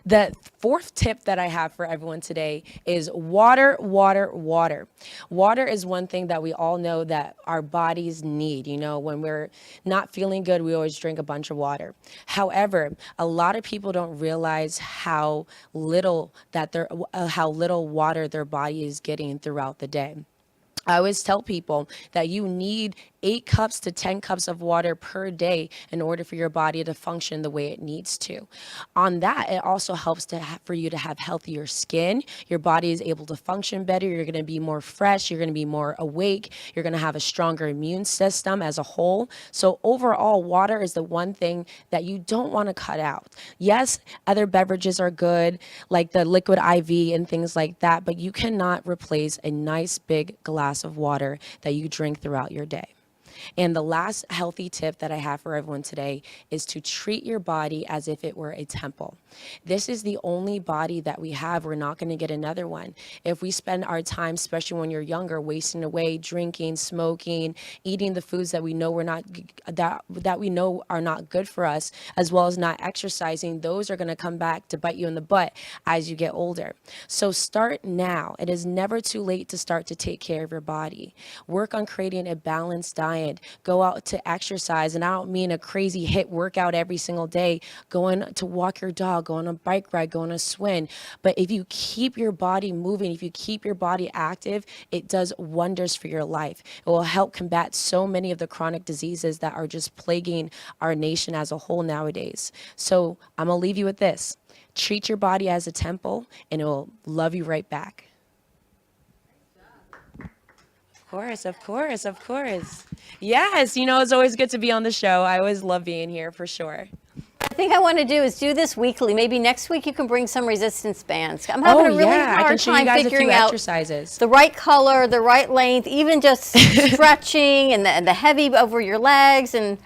The fourth tip that I have for everyone today is water, water, water. Water is one thing that we all know that our bodies need. When we're not feeling good, we always drink a bunch of water. However, a lot of people don't realize how little water their body is getting throughout the day. I always tell people that you need 8 cups to 10 cups of water per day in order for your body to function the way it needs to. On that, it also helps for you to have healthier skin. Your body is able to function better. You're going to be more fresh. You're going to be more awake. You're going to have a stronger immune system as a whole. So overall, water is the one thing that you don't want to cut out. Yes, other beverages are good, like the liquid IV and things like that, but you cannot replace a nice big glass of water that you drink throughout your day. And the last healthy tip that I have for everyone today is to treat your body as if it were a temple. This is the only body that we have. We're not going to get another one. If we spend our time, especially when you're younger, wasting away, drinking, smoking, eating the foods that we know that we know are not good for us, as well as not exercising, those are going to come back to bite you in the butt as you get older. So start now. It is never too late to start to take care of your body. Work on creating a balanced diet mind. Go out to exercise, and I don't mean a crazy HIIT workout every single day, going to walk your dog, go on a bike ride, go on a swim. But if you keep your body moving, if you keep your body active, it does wonders for your life. It will help combat so many of the chronic diseases that are just plaguing our nation as a whole nowadays. So I'm gonna leave you with this. Treat your body as a temple, and it will love you right back. Of course. Yes, it's always good to be on the show. I always love being here, for sure. I think I want to do is do this weekly. Maybe next week you can bring some resistance bands. I'm having a really I can hard show you time guys a figuring few out exercises. the right color, the right length, even just stretching and the heavy over your legs. And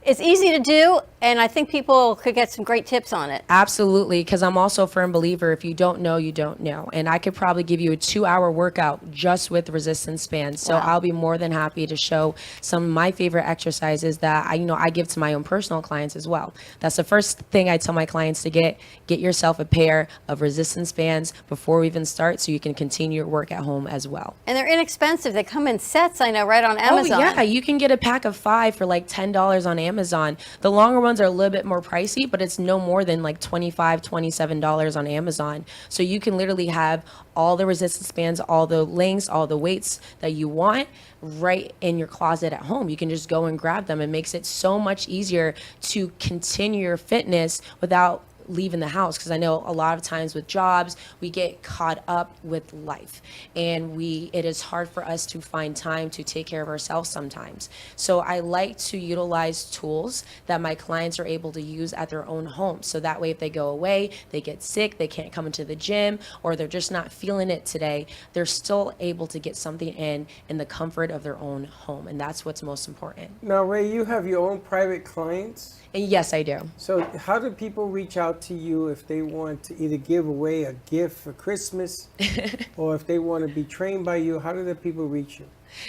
it's easy to do, and I think people could get some great tips on it. Absolutely, because I'm also a firm believer, if you don't know, you don't know. And I could probably give you a 2-hour workout just with resistance bands. So Wow. I'll be more than happy to show some of my favorite exercises that I give to my own personal clients as well. That's the first thing I tell my clients to get yourself a pair of resistance bands before we even start, so you can continue your work at home as well. And they're inexpensive. They come in sets, I know, right on Amazon. Oh yeah, you can get a pack of 5 for like $10 on Amazon. The longer ones are a little bit more pricey, but it's no more than like $25, $27 on Amazon. So you can literally have all the resistance bands, all the lengths, all the weights that you want right in your closet at home. You can just go and grab them. It makes it so much easier to continue your fitness without leaving the house, because I know a lot of times with jobs we get caught up with life, and it is hard for us to find time to take care of ourselves sometimes. So I like to utilize tools that my clients are able to use at their own home, so that way if they go away, they get sick, they can't come into the gym, or they're just not feeling it today, they're still able to get something in the comfort of their own home, and that's what's most important. Now, Ray, you have your own private clients? And yes, I do. So how do people reach out to you if they want to either give away a gift for Christmas or if they want to be trained by you? How do the people reach you?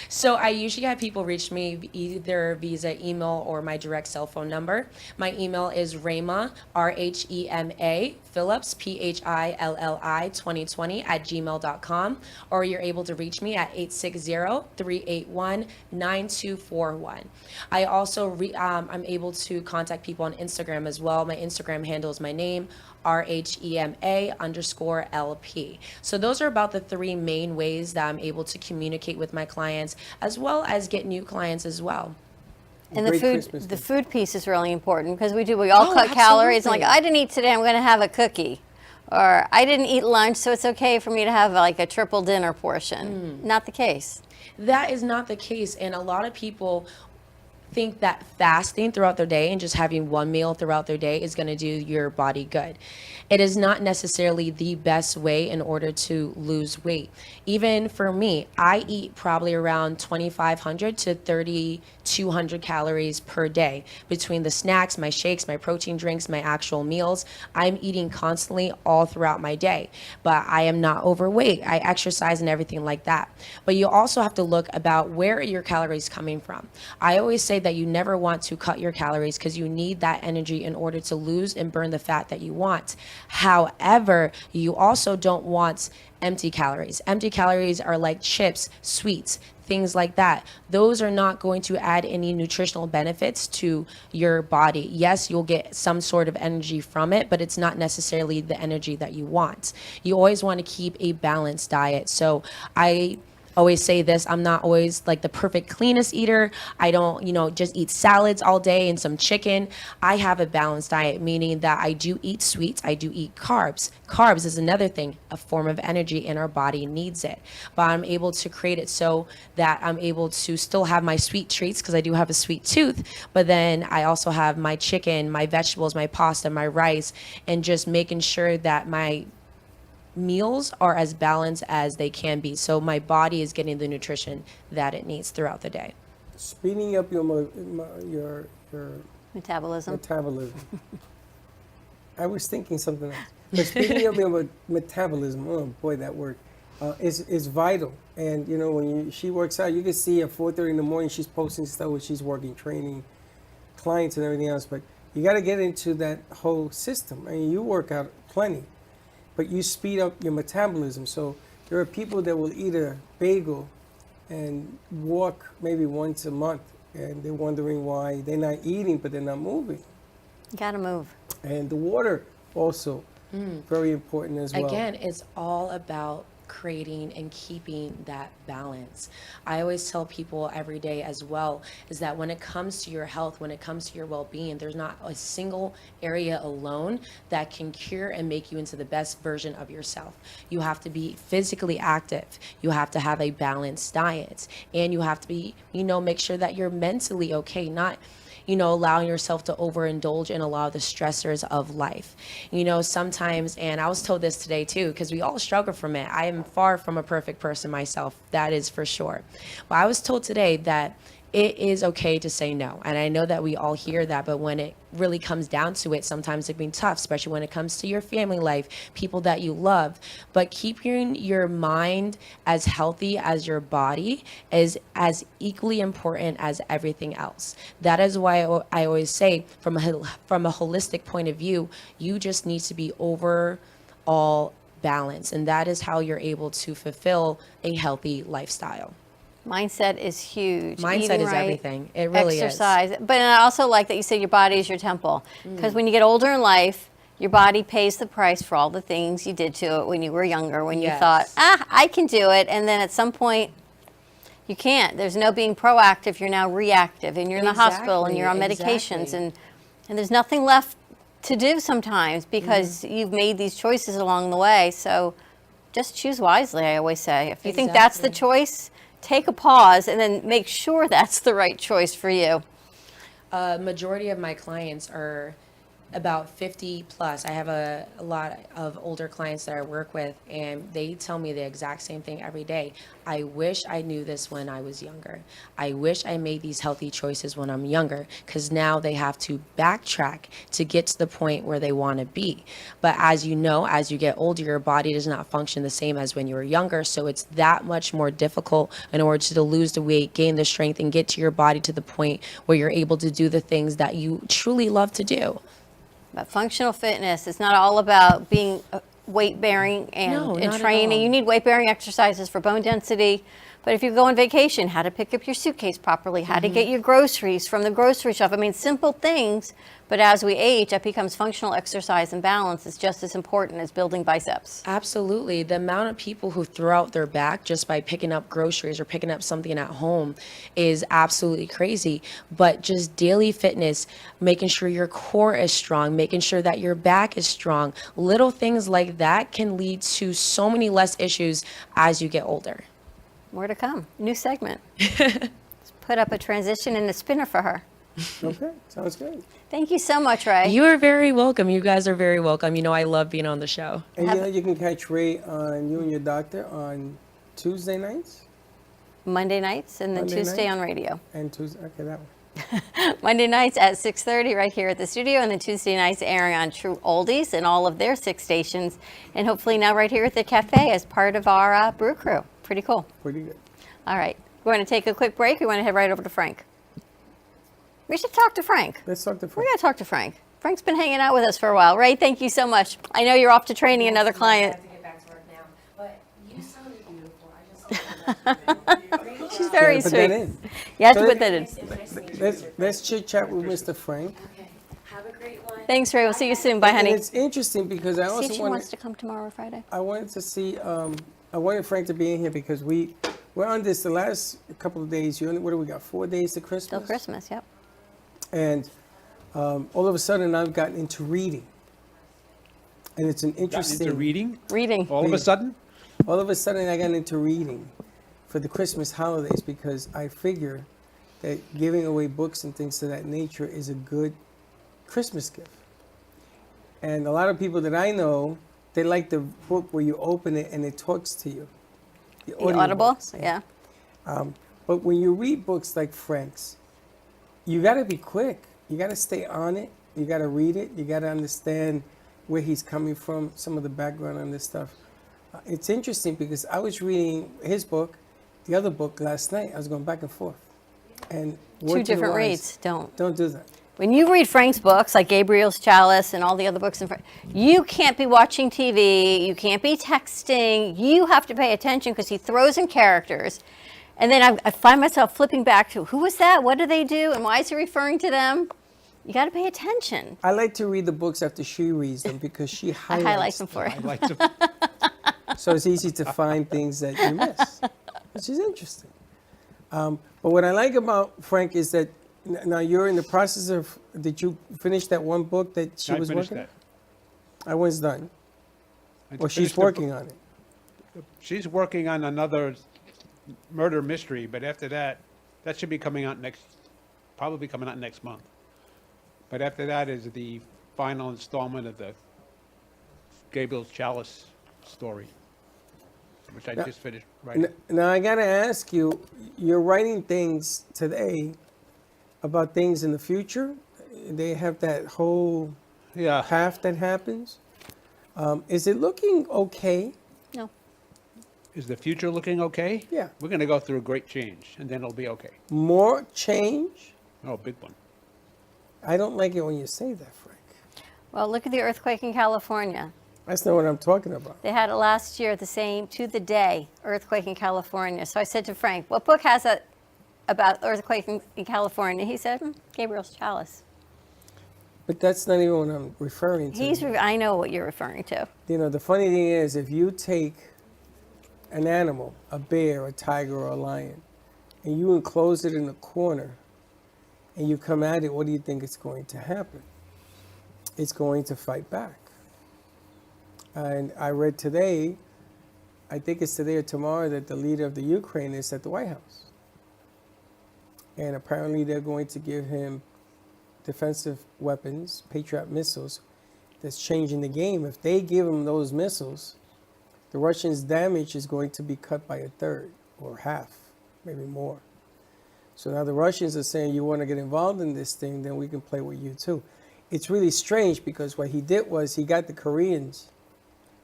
So I usually have people reach me either via email or my direct cell phone number. My email is Rhema, R-H-E-M-A, Phillips, P-H-I-L-L-I 2020 @gmail.com, or you're able to reach me at 860-381-9241. I also I'm able to contact people on Instagram as well. My Instagram handle is my name, RHEMA_LP. So those are about the 3 main ways that I'm able to communicate with my clients, as well as get new clients as well. And the food piece is really important, because we all cut calories. And like, I didn't eat today, I'm going to have a cookie. Or I didn't eat lunch, so it's okay for me to have like a triple dinner portion. Not the case. That is not the case. And a lot of people think that fasting throughout their day and just having one meal throughout their day is going to do your body good. It is not necessarily the best way in order to lose weight. Even for me, I eat probably around 2,500 to 3,200 calories per day between the snacks, my shakes, my protein drinks, my actual meals. I'm eating constantly all throughout my day, but I am not overweight. I exercise and everything like that. But you also have to look about where are your calories coming from. I always say that you never want to cut your calories, because you need that energy in order to lose and burn the fat that you want. However, you also don't want empty calories. Empty calories are like chips, sweets, things like that. Those are not going to add any nutritional benefits to your body. Yes, you'll get some sort of energy from it, but it's not necessarily the energy that you want. You always want to keep a balanced diet. So I always say this, I'm not always like the perfect cleanest eater. I don't, just eat salads all day and some chicken. I have a balanced diet, meaning that I do eat sweets, I do eat carbs. Carbs is another thing, a form of energy, and our body needs it. But I'm able to create it so that I'm able to still have my sweet treats, because I do have a sweet tooth, but then I also have my chicken, my vegetables, my pasta, my rice, and just making sure that my meals are as balanced as they can be, so my body is getting the nutrition that it needs throughout the day. Speeding up your metabolism. I was thinking something else. But speeding up your metabolism, oh boy, that word, is vital. And when she works out, you can see at 4:30 in the morning she's posting stuff where she's working, training clients and everything else. But you got to get into that whole system. I mean, you work out plenty, but you speed up your metabolism. So there are people that will eat a bagel and walk maybe once a month and they're wondering why they're not eating, but they're not moving. You gotta move. And the water also very important as well. Again, it's all about creating and keeping that balance. I always tell people every day as well is that when it comes to your health, when it comes to your well-being, there's not a single area alone that can cure and make you into the best version of yourself. You have to be physically active. You have to have a balanced diet, and you have to be, make sure that you're mentally okay, not allowing yourself to overindulge in a lot of the stressors of life. Sometimes, and I was told this today too, because we all struggle from it. I am far from a perfect person myself, that is for sure. But I was told today that it is okay to say no. And I know that we all hear that, but when it really comes down to it, sometimes it can be tough, especially when it comes to your family life, people that you love. But keeping your mind as healthy as your body is as equally important as everything else. That is why I always say, from a holistic point of view, you just need to be overall balanced. And that is how you're able to fulfill a healthy lifestyle. Mindset is huge. Mindset Eating is right, everything. It really exercise. But I also like that you said your body is your temple. Because when you get older in life, your body pays the price for all the things you did to it when you were younger, when you thought, I can do it. And then at some point, you can't. There's no being proactive. You're now reactive. And you're in the hospital and you're on medications. And there's nothing left to do sometimes because you've made these choices along the way. So just choose wisely, I always say. If you think that's the choice, take a pause and then make sure that's the right choice for you. Majority of my clients are about 50 plus. I have a lot of older clients that I work with, and they tell me the exact same thing every day. I wish I knew this when I was younger. I wish I made these healthy choices when I'm younger, because now they have to backtrack to get to the point where they want to be. But as you know, as you get older, your body does not function the same as when you were younger. So it's that much more difficult in order to lose the weight, gain the strength, and get to your body to the point where you're able to do the things that you truly love to do. But functional fitness is not all about being weight bearing and training. You need weight bearing exercises for bone density. But if you go on vacation, how to pick up your suitcase properly, how to get your groceries from the grocery shop. I mean, simple things. But as we age, that becomes functional exercise and balance is just as important as building biceps. Absolutely. The amount of people who throw out their back just by picking up groceries or picking up something at home is absolutely crazy. But just daily fitness, making sure your core is strong, making sure that your back is strong, little things like that can lead to so many less issues as you get older. More to come. New segment. Let's put up a transition and a spinner for her. Okay, sounds good. Thank you so much, Ray. You are very welcome. You guys are very welcome. I love being on the show. And you can catch Ray on You and Your Doctor on Tuesday nights? Monday nights, and then Tuesday on radio. And Tuesday, okay, that one. Monday nights at 6:30 right here at the studio, and then Tuesday nights airing on True Oldies and all of their 6 stations, and hopefully now right here at the cafe as part of our Brew Crew. Pretty cool. Pretty good. All right, we're going to take a quick break. We want to head right over to Frank. We should talk to Frank. Let's talk to Frank. We're going to talk to Frank. Frank's been hanging out with us for a while. Ray, thank you so much. I know you're off to training another client. I have to get back to work now, but you sounded beautiful. She's very Put sweet. that in. You have to put that in. Let's chit chat with Mr. Frank. Okay. Have a great one. Thanks, Ray. We'll see you soon. Bye, honey. And it's interesting because I See also if she wants to come tomorrow or Friday. I wanted to see. I wanted Frank to be in here because we're on this the last couple of days. What do we got? 4 days to Christmas. Still Christmas. Yep. And all of a sudden, I've gotten into reading, and it's an interesting. Into reading? Reading. All of a sudden? All of a sudden, I got into reading for the Christmas holidays because I figure that giving away books and things of that nature is a good Christmas gift. And a lot of people that I know, they like the book where you open it and it talks to you. The Audible? books. Yeah. But when you read books like Frank's, you got to be quick. You got to stay on it. You got to read it. You got to understand where he's coming from, some of the background on this stuff. It's interesting because I was reading his book, the other book last night. I was going back and forth. And Two different reads. Don't do that. When you read Frank's books, like Gabriel's Chalice and all the other books in Frank, you can't be watching TV. You can't be texting. You have to pay attention because he throws in characters. And then I find myself flipping back to, who was that? What do they do? And why is he referring to them? You got to pay attention. I like to read the books after she reads them because she I highlights highlight them for her. So it's easy to find things that you miss, which is interesting. But what I like about Frank is that now you're in the process of, did you finish that one book that she was finished working on? that. I was done. I Well, she's finished the working book. on it. She's working on another murder mystery, but after that, that should be coming out probably coming out next month. But after that is the final installment of the Gabriel's Chalice story, which I Now- just finished writing. Now I gotta ask you, you're writing things today about things in the future. They have that whole path that happens. Is it looking okay? No. Is the future looking okay? Yeah. We're going to go through a great change, and then it'll be okay. More change? Oh, big one. I don't like it when you say that, Frank. Well, look at the earthquake in California. That's not what I'm talking about. They had it last year, the same, to the day, earthquake in California. So I said to Frank, what book has that about earthquake in California? He said, Gabriel's Chalice. But that's not even what I'm referring to. I know what you're referring to. You know, the funny thing is, if you take an animal, a bear, a tiger, or a lion, and you enclose it in a corner, and you come at it, what do you think is going to happen? It's going to fight back. And I read today, I think it's today or tomorrow, that the leader of the Ukraine is at the White House. And apparently they're going to give him defensive weapons, Patriot missiles, that's changing the game. If they give him those missiles, the Russians' damage is going to be cut by a third or half, maybe more. So now the Russians are saying, you want to get involved in this thing, then we can play with you too. It's really strange because what he did was he got the Koreans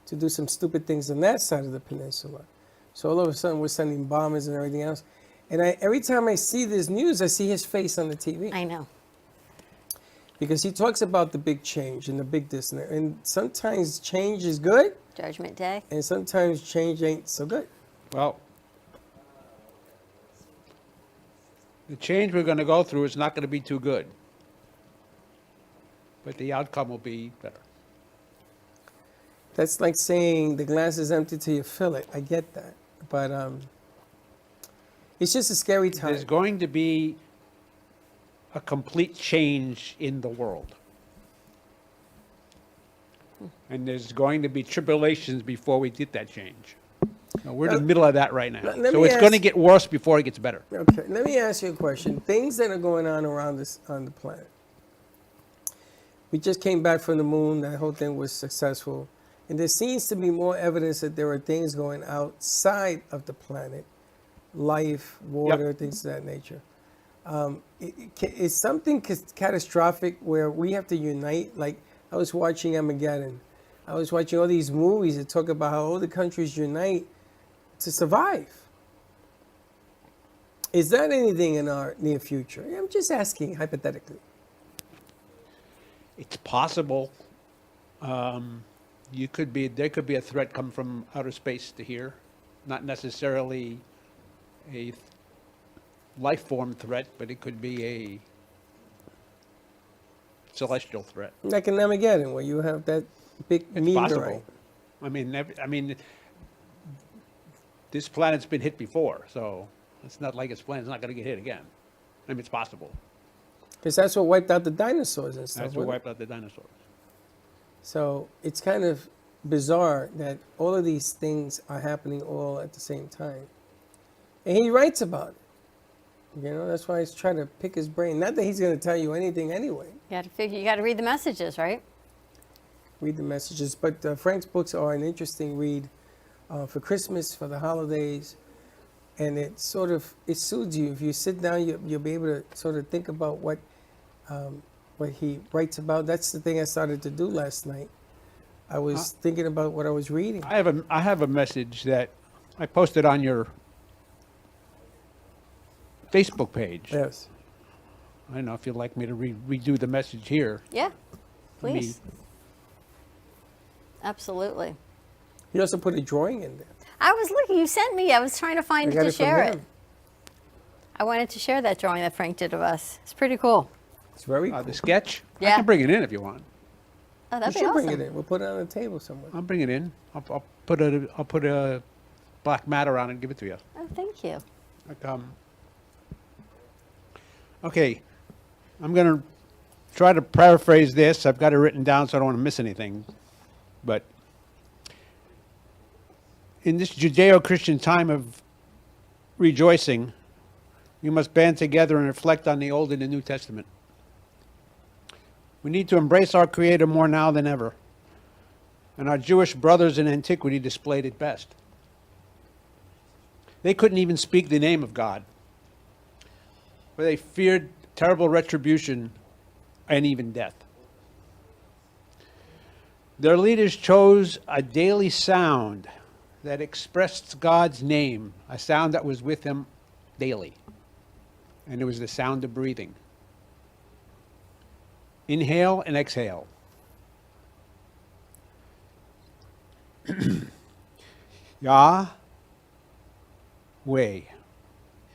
to do some stupid things on that side of the peninsula. So all of a sudden we're sending bombers and everything else. And every time I see this news, I see his face on the TV. I know. Because he talks about the big change and the big this and that. And sometimes change is good. Judgment Day. And sometimes change ain't so good. Well, the change we're going to go through is not going to be too good. But the outcome will be better. That's like saying the glass is empty till you fill it. I get that. But it's just a scary time. There's going to be a complete change in the world. And there's going to be tribulations before we get that change. Now, we're in the middle of that right now. So it's going to get worse before it gets better. Okay, let me ask you a question. Things that are going on around us on the planet. We just came back from the moon. That whole thing was successful. And there seems to be more evidence that there are things going outside of the planet. Life, water, things of that nature. Is something catastrophic where we have to unite? Like, I was watching Armageddon. I was watching all these movies that talk about how all the countries unite to survive. Is that anything in our near future? I'm just asking hypothetically. It's possible. There could be a threat come from outer space to here, not necessarily a life form threat, but it could be a celestial threat. Like in Armageddon, where you have that big It's meteorite. possible. I mean, this planet's been hit before, so it's not like its planet's not going to get hit again. I mean, it's possible. Because that's what wiped out the dinosaurs and stuff. That's what wasn't it? wiped out the dinosaurs. So it's kind of bizarre that all of these things are happening all at the same time. And he writes about it. You know, that's why he's trying to pick his brain. Not that he's going to tell you anything anyway. You got to read the messages, right? Read the messages. But Frank's books are an interesting read for Christmas, for the holidays. And it sort of, it soothes you. If you sit down, you'll be able to sort of think about what he writes about. That's the thing I started to do last night. I was thinking about what I was reading. I have a message that I posted on your Facebook page. Yes. I don't know if you'd like me to redo the message here. Yeah, please. Absolutely. He also put a drawing in there. I was looking. You sent me. I was trying to find I it got to it from share him. it. I wanted to share that drawing that Frank did of us. It's pretty cool. It's very cool. The sketch? I Yeah. can bring it in if you want. Oh, You that'd be should awesome. bring it in. We'll put it on the table somewhere. I'll bring it in. I'll put a black matter on it and give it to you. Oh, thank you. Okay, I'm going to try to paraphrase this. I've got it written down so I don't want to miss anything. But in this Judeo-Christian time of rejoicing, we must band together and reflect on the Old and the New Testament. We need to embrace our Creator more now than ever. And our Jewish brothers in antiquity displayed it best. They couldn't even speak the name of God, for they feared terrible retribution and even death. Their leaders chose a daily sound that expressed God's name, a sound that was with them daily. And it was the sound of breathing. Inhale and exhale. Yahweh.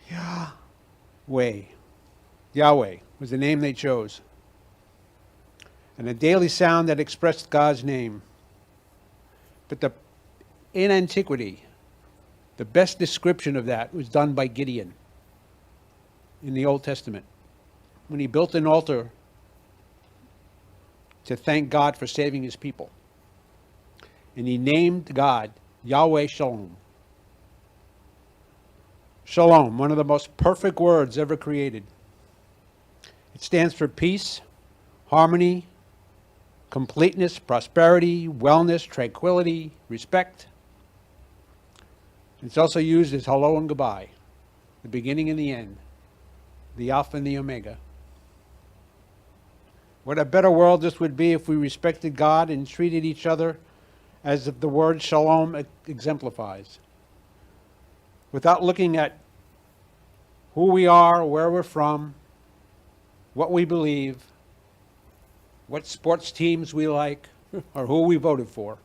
Yahweh. Yahweh was the name they chose. And a daily sound that expressed God's name. But in antiquity, the best description of that was done by Gideon in the Old Testament, when he built an altar to thank God for saving his people. And he named God Yahweh Shalom. Shalom, one of the most perfect words ever created. It stands for peace, harmony, completeness, prosperity, wellness, tranquility, respect. It's also used as hello and goodbye, the beginning and the end, the Alpha and the Omega. What a better world this would be if we respected God and treated each other as the word shalom exemplifies, without looking at who we are, where we're from, what we believe, what sports teams we like, or who we voted for.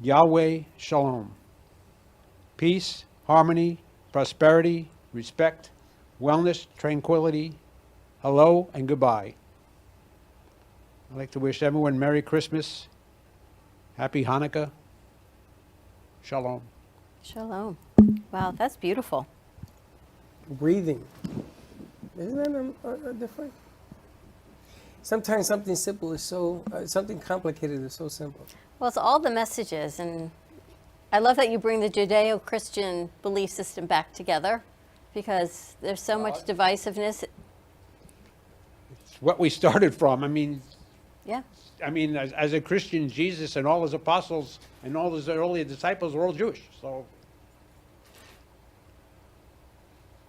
Yahweh Shalom. Peace, harmony, prosperity, respect, wellness, tranquility, hello, and goodbye. I'd like to wish everyone Merry Christmas, Happy Hanukkah, Shalom. Shalom. Wow, that's beautiful. Breathing. Isn't that different? Sometimes something simple is so, something complicated is so simple. Well, it's all the messages, and I love that you bring the Judeo-Christian belief system back together, because there's so much divisiveness. It's what we started from. Yeah. As a Christian, Jesus and all his apostles and all his early disciples were all Jewish. So,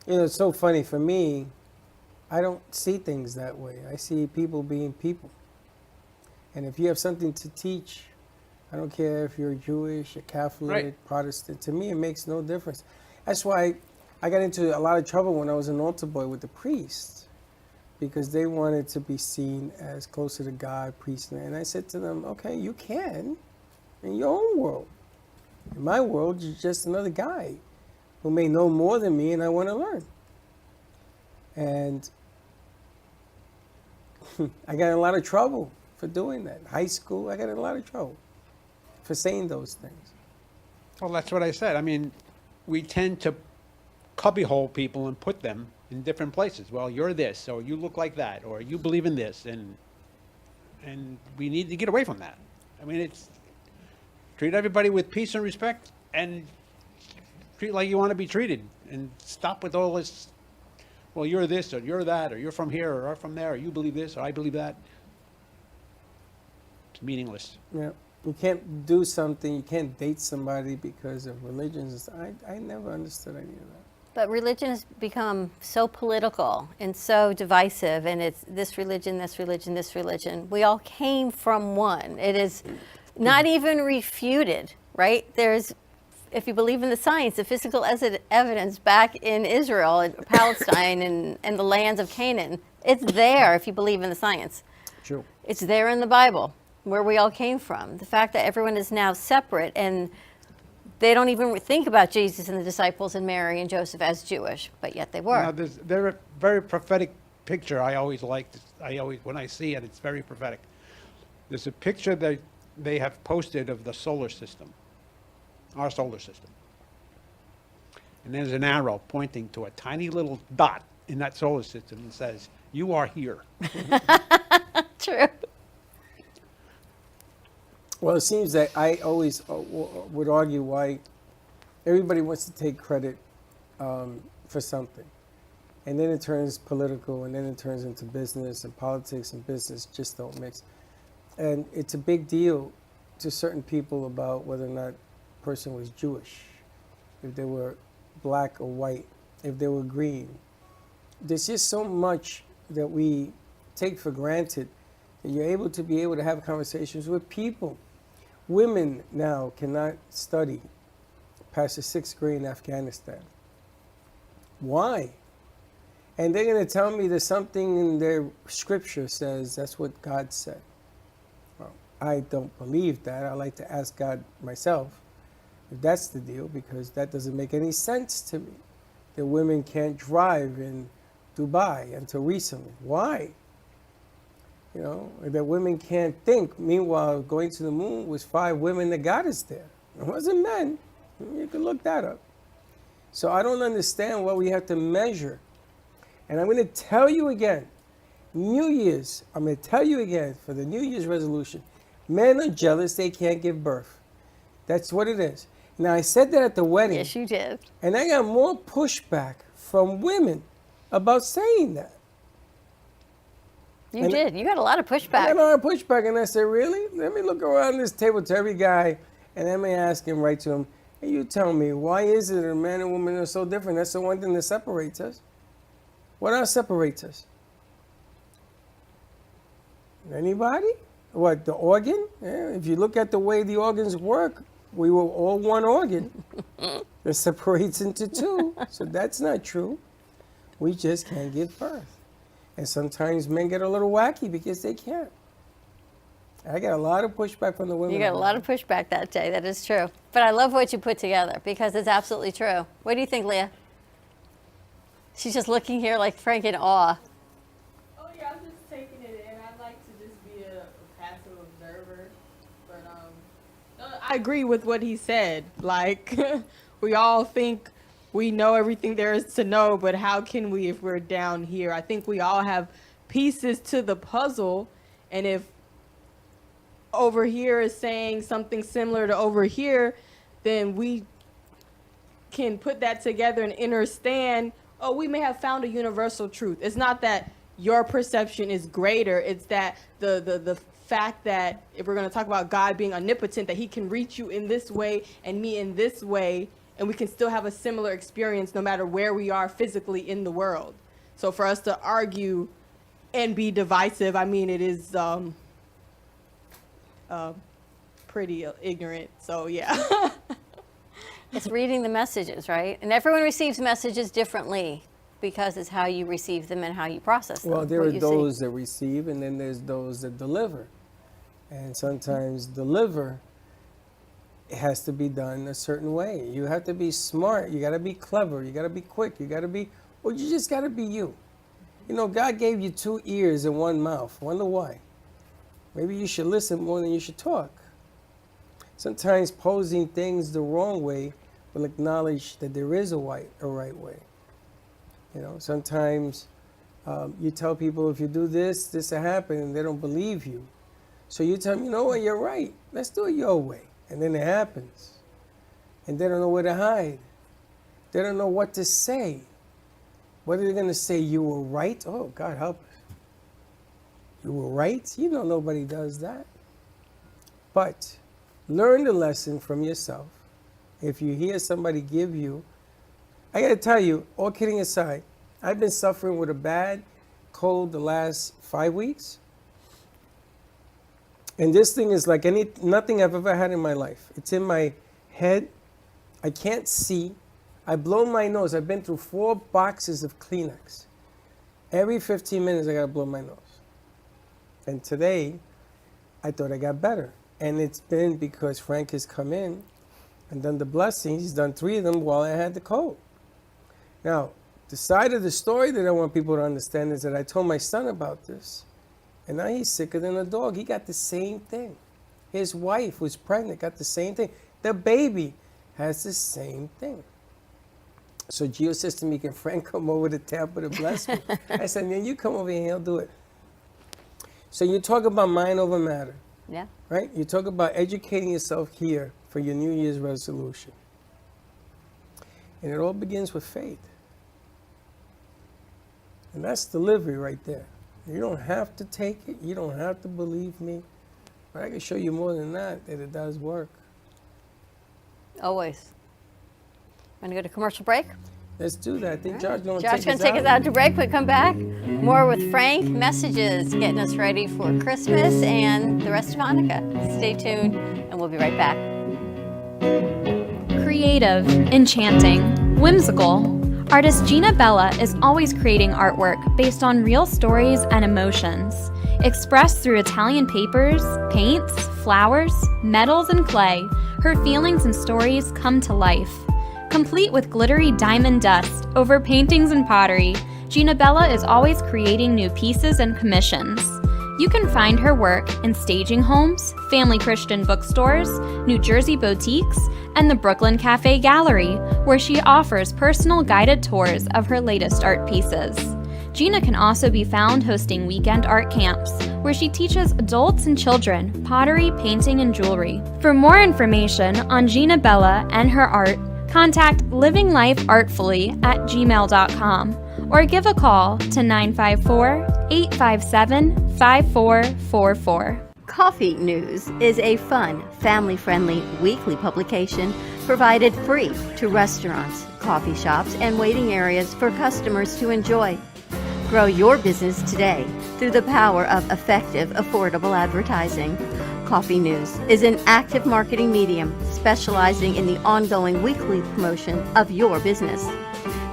It's so funny for me. I don't see things that way. I see people being people. And if you have something to teach, I don't care if you're Jewish, a Catholic, Right. Protestant. To me, it makes no difference. That's why I got into a lot of trouble when I was an altar boy with the priests, because they wanted to be seen as closer to God, priest. And I said to them, okay, you can in your own world. In my world, you're just another guy who may know more than me, and I want to learn. And I got in a lot of trouble for doing that. In high school, I got in a lot of trouble for saying those things. well, that's what I said. We tend to cubbyhole people and put them in different places. Well, you're this, or you look like that, or you believe in this, and we need to get away from that. It's treat everybody with peace and respect, and treat like you want to be treated, and stop with all this. Well, you're this, or you're that, or you're from here, or you're from there, or you believe this, or I believe that. It's meaningless. Yeah. You can't do something, you can't date somebody because of religions. I never understood any of that. But religion has become so political and so divisive, and it's this religion, this religion, this religion. We all came from one. It is not even refuted, right? If you believe in the science, the physical evidence back in Israel and Palestine and the lands of Canaan, it's there if you believe in the science. True. It's there in the Bible, where we all came from. The fact that everyone is now separate and they don't even think about Jesus and the disciples and Mary and Joseph as Jewish, but yet they were. Now, they're a very prophetic picture. I always liked. When I see it, it's very prophetic. There's a picture that they have posted of the solar system, our solar system. And there's an arrow pointing to a tiny little dot in that solar system and says, "You are here." True. Well, it seems that I always would argue why everybody wants to take credit for something. And then it turns political, and then it turns into business, and politics and business just don't mix. And it's a big deal to certain people about whether or not a person was Jewish, if they were black or white, if they were green. There's just so much that we take for granted that you're able to have conversations with people. Women now cannot study past the 6th grade in Afghanistan. Why? And they're going to tell me there's something in their scripture says that's what God said. Well, I don't believe that. I like to ask God myself if that's the deal, because that doesn't make any sense to me. That women can't drive in Dubai until recently. Why? You know, that women can't think. Meanwhile, going to the moon was 5 women that got us there. It wasn't men. You can look that up. So I don't understand what we have to measure. And I'm going to tell you again, New Year's, I'm going to tell you again for the New Year's resolution, men are jealous they can't give birth. That's what it is. Now, I said that at the wedding. Yes, you did. And I got more pushback from women about saying that. You did. You got a lot of pushback. I got a lot of pushback, and I said, really? Let me look around this table to every guy, and let me ask him right to him, hey, you tell me, why is it that a man and woman are so different? That's the one thing that separates us. What else separates us? Anybody? What, the organ? Yeah, if you look at the way the organs work, we were all one organ. It separates into 2. So that's not true. We just can't give birth. And sometimes men get a little wacky because they can't. I got a lot of pushback from the women. You got a lot of pushback that day. That is true. But I love what you put together because it's absolutely true. What do you think, Leah? She's just looking here like Frank in awe. Oh yeah, I'm just taking it in. I like to just be a passive observer, but I agree with what he said. Like we all think we know everything there is to know, but how can we if we're down here? I think we all have pieces to the puzzle, and if over here is saying something similar to over here, then we can put that together and understand, oh, we may have found a universal truth. It's not that your perception is greater. It's that the fact that if we're going to talk about God being omnipotent, that he can reach you in this way and me in this way, and we can still have a similar experience no matter where we are physically in the world. So for us to argue and be divisive, I mean, it is pretty ignorant. So yeah. It's reading the messages, right? And everyone receives messages differently because it's how you receive them and how you process them. Well, there are those that receive, and then there's those that deliver. And sometimes deliver has to be done a certain way. You have to be smart. You got to be clever. You got to be quick. You got to be, well, you just got to be you. You know, God gave you 2 ears and 1 mouth. Wonder why? Maybe you should listen more than you should talk. Sometimes posing things the wrong way will acknowledge that there is a right way. You know, sometimes you tell people if you do this, this will happen, and they don't believe you. So you tell them, you know what, you're right. Let's do it your way. And then it happens. And they don't know where to hide. They don't know what to say. What are they going to say? You were right? Oh, God help us. You were right? You know nobody does that. But learn the lesson from yourself. If you hear somebody give you, I got to tell you, all kidding aside, I've been suffering with a bad cold the last 5 weeks. And this thing is like nothing I've ever had in my life. It's in my head. I can't see. I blow my nose. I've been through 4 boxes of Kleenex. Every 15 minutes, I got to blow my nose. And today, I thought I got better. And it's been because Frank has come in and done the blessings. He's done 3 of them while I had the cold. Now, the side of the story that I want people to understand is that I told my son about this, and now he's sicker than a dog. He got the same thing. His wife was pregnant, got the same thing. The baby has the same thing. So Gio says to me, can Frank come over to Tampa to bless me? I said, man, you come over here and he'll do it. So you talk about mind over matter. Yeah. Right? You talk about educating yourself here for your New Year's resolution. And it all begins with faith. And that's delivery right there. You don't have to take it. You don't have to believe me. But I can show you more than that it does work. Always. Want to go to commercial break? Let's do that. I think Josh going to Josh going to take us out to break. We come back. More with Frank. Messages getting us ready for Christmas and the rest of Hanukkah. Stay tuned, and we'll be right back. Creative, enchanting, whimsical. Artist Gina Bella is always creating artwork based on real stories and emotions. Expressed through Italian papers, paints, flowers, metals, and clay, her feelings and stories come to life. Complete with glittery diamond dust over paintings and pottery, Gina Bella is always creating new pieces and commissions. You can find her work in staging homes, family Christian bookstores, New Jersey boutiques, and the Brooklyn Cafe Gallery, where she offers personal guided tours of her latest art pieces. Gina can also be found hosting weekend art camps, where she teaches adults and children pottery, painting, and jewelry. For more information on Gina Bella and her art, contact livinglifeartfully@gmail.com or give a call to 954-857-5444. Coffee News is a fun, family-friendly weekly publication provided free to restaurants, coffee shops, and waiting areas for customers to enjoy. Grow your business today through the power of effective, affordable advertising. Coffee News is an active marketing medium specializing in the ongoing weekly promotion of your business.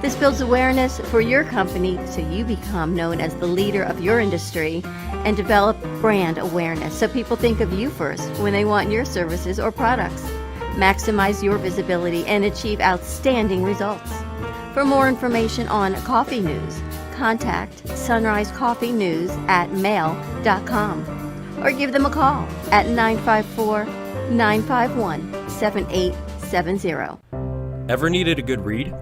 This builds awareness for your company so you become known as the leader of your industry and develop brand awareness so people think of you first when they want your services or products. Maximize your visibility and achieve outstanding results. For more information on Coffee News, contact sunrisecoffeenews@mail.com or give them a call at 954-951-7870. Ever needed a good read?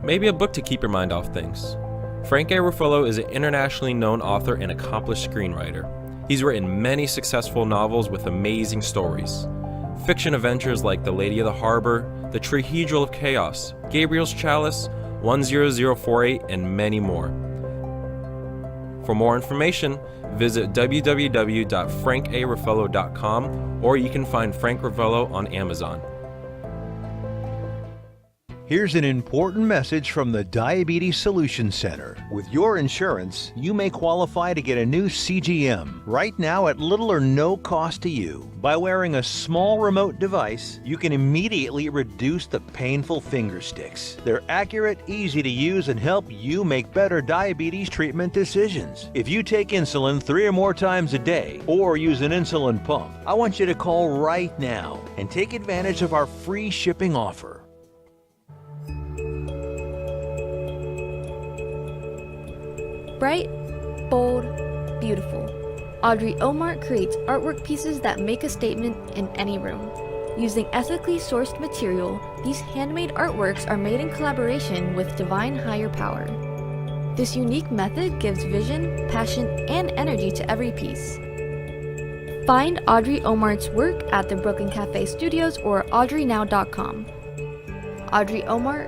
Maybe a book to keep your mind off things. Frank A. Ruffalo is an internationally known author and accomplished screenwriter. He's written many successful novels with amazing stories. Fiction adventures like The Lady of the Harbor, The Trihedral of Chaos, Gabriel's Chalice, 10048, and many more. For more information, visit www.frankaruffalo.com or you can find Frank Ruffalo on Amazon. Here's an important message from the Diabetes Solution Center. With your insurance, you may qualify to get a new CGM right now at little or no cost to you. By wearing a small remote device, you can immediately reduce the painful finger sticks. They're accurate, easy to use, and help you make better diabetes treatment decisions. If you take insulin 3 or more times a day or use an insulin pump, I want you to call right now and take advantage of our free shipping offer. Bright, bold, beautiful. Audrey Omar creates artwork pieces that make a statement in any room. Using ethically sourced material, these handmade artworks are made in collaboration with divine higher power. This unique method gives vision, passion, and energy to every piece. Find Audrey Omar's work at the Brooklyn Cafe Studios or audreynow.com. Audrey Omar,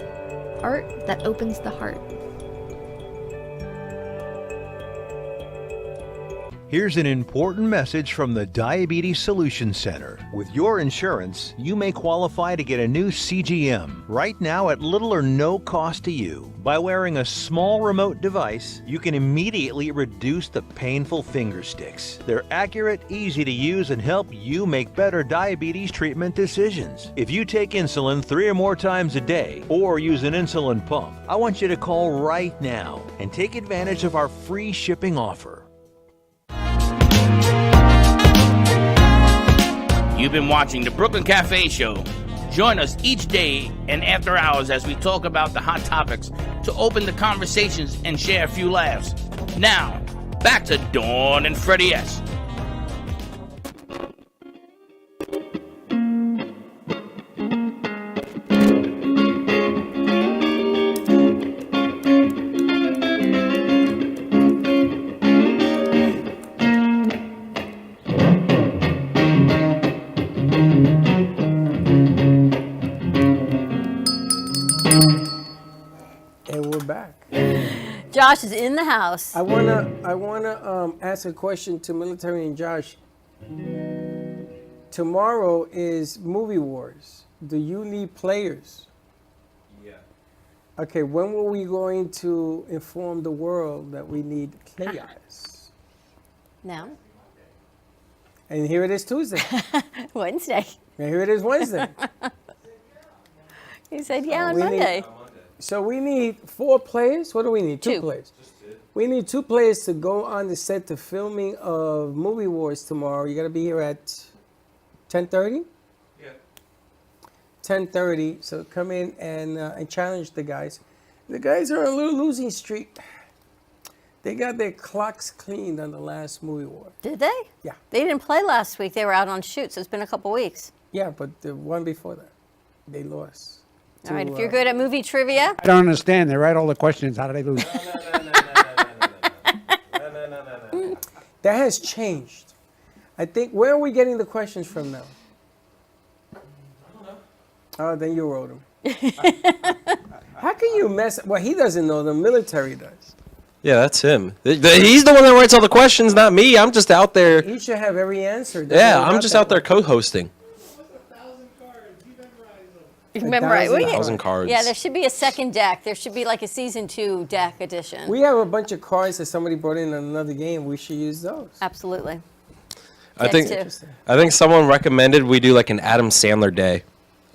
art that opens the heart. Here's an important message from the Diabetes Solution Center. With your insurance, you may qualify to get a new CGM right now at little or no cost to you. By wearing a small remote device, you can immediately reduce the painful finger sticks. They're accurate, easy to use, and help you make better diabetes treatment decisions. If you take insulin 3 or more times a day or use an insulin pump, I want you to call right now and take advantage of our free shipping offer. You've been watching the Brooklyn Cafe Show. Join us each day and after hours as we talk about the hot topics to open the conversations and share a few laughs. Now, back to Dawn and Freddie S. Josh is in the house. I wanna ask a question to Military and Josh. Tomorrow is Movie Wars. Do you need players? Yeah. Okay, when were we going to inform the world that we need players? Now. And here it is Tuesday. Wednesday. And here it is Wednesday. He said, yeah, on We Monday. So we need 4 players. What do we need? 2 players. We need 2 players to go on the set to filming of Movie Wars tomorrow. You got to be here at 10:30. Yeah. 10:30. So come in and challenge the guys. The guys are on a little losing streak. They got their clocks cleaned on the last Movie War. Did they? Yeah. They didn't play last week. They were out on shoots. It's been a couple weeks. Yeah, but the one before that, they lost. All right, if you're good at movie trivia. I don't understand. They write all the questions. How do they lose? That has changed. I think, where are we getting the questions from now? Oh, then you wrote them. How can you mess? Well, he doesn't know. The military does. Yeah, that's him. He's the one that writes all the questions, not me. I'm just out there. He should have every answer. Yeah, I'm just out there co-hosting. You memorize. 1,000 cards. Yeah, there should be a second deck. There should be like a season 2 deck edition. We have a bunch of cards that somebody brought in on another game. We should use those. Absolutely. I think someone recommended we do like an Adam Sandler day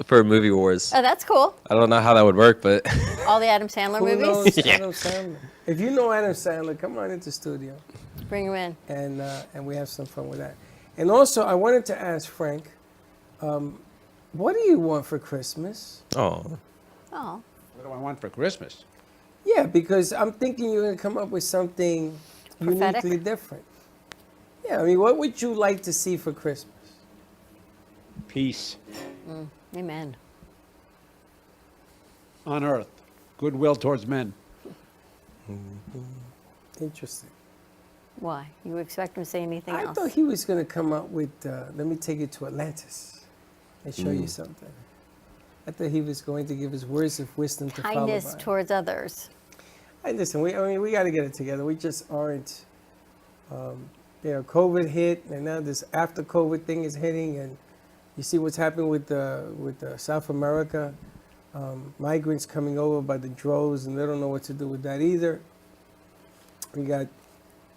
for Movie Wars. Oh, that's cool. I don't know how that would work, but All the Adam Sandler Who movies. knows Adam Sandler? If you know Adam Sandler, come on into studio. Bring him in. And we have some fun with that. And also, I wanted to ask Frank, what do you want for Christmas? Oh. Oh. What do I want for Christmas? Yeah, because I'm thinking you're going to come up with something Prophetic? uniquely different. Yeah, I mean, what would you like to see for Christmas? Peace Amen. on earth, goodwill towards men. Interesting. Why? You expect him to say anything I else? thought he was going to come up with, let me take you to Atlantis and show you something. I thought he was going to give his words of wisdom to follow Kindness by. towards others. Hey, listen, we got to get it together. We just aren't. COVID hit, and now this after COVID thing is hitting, and you see what's happening with South America. Migrants coming over by the droves, and they don't know what to do with that either. We got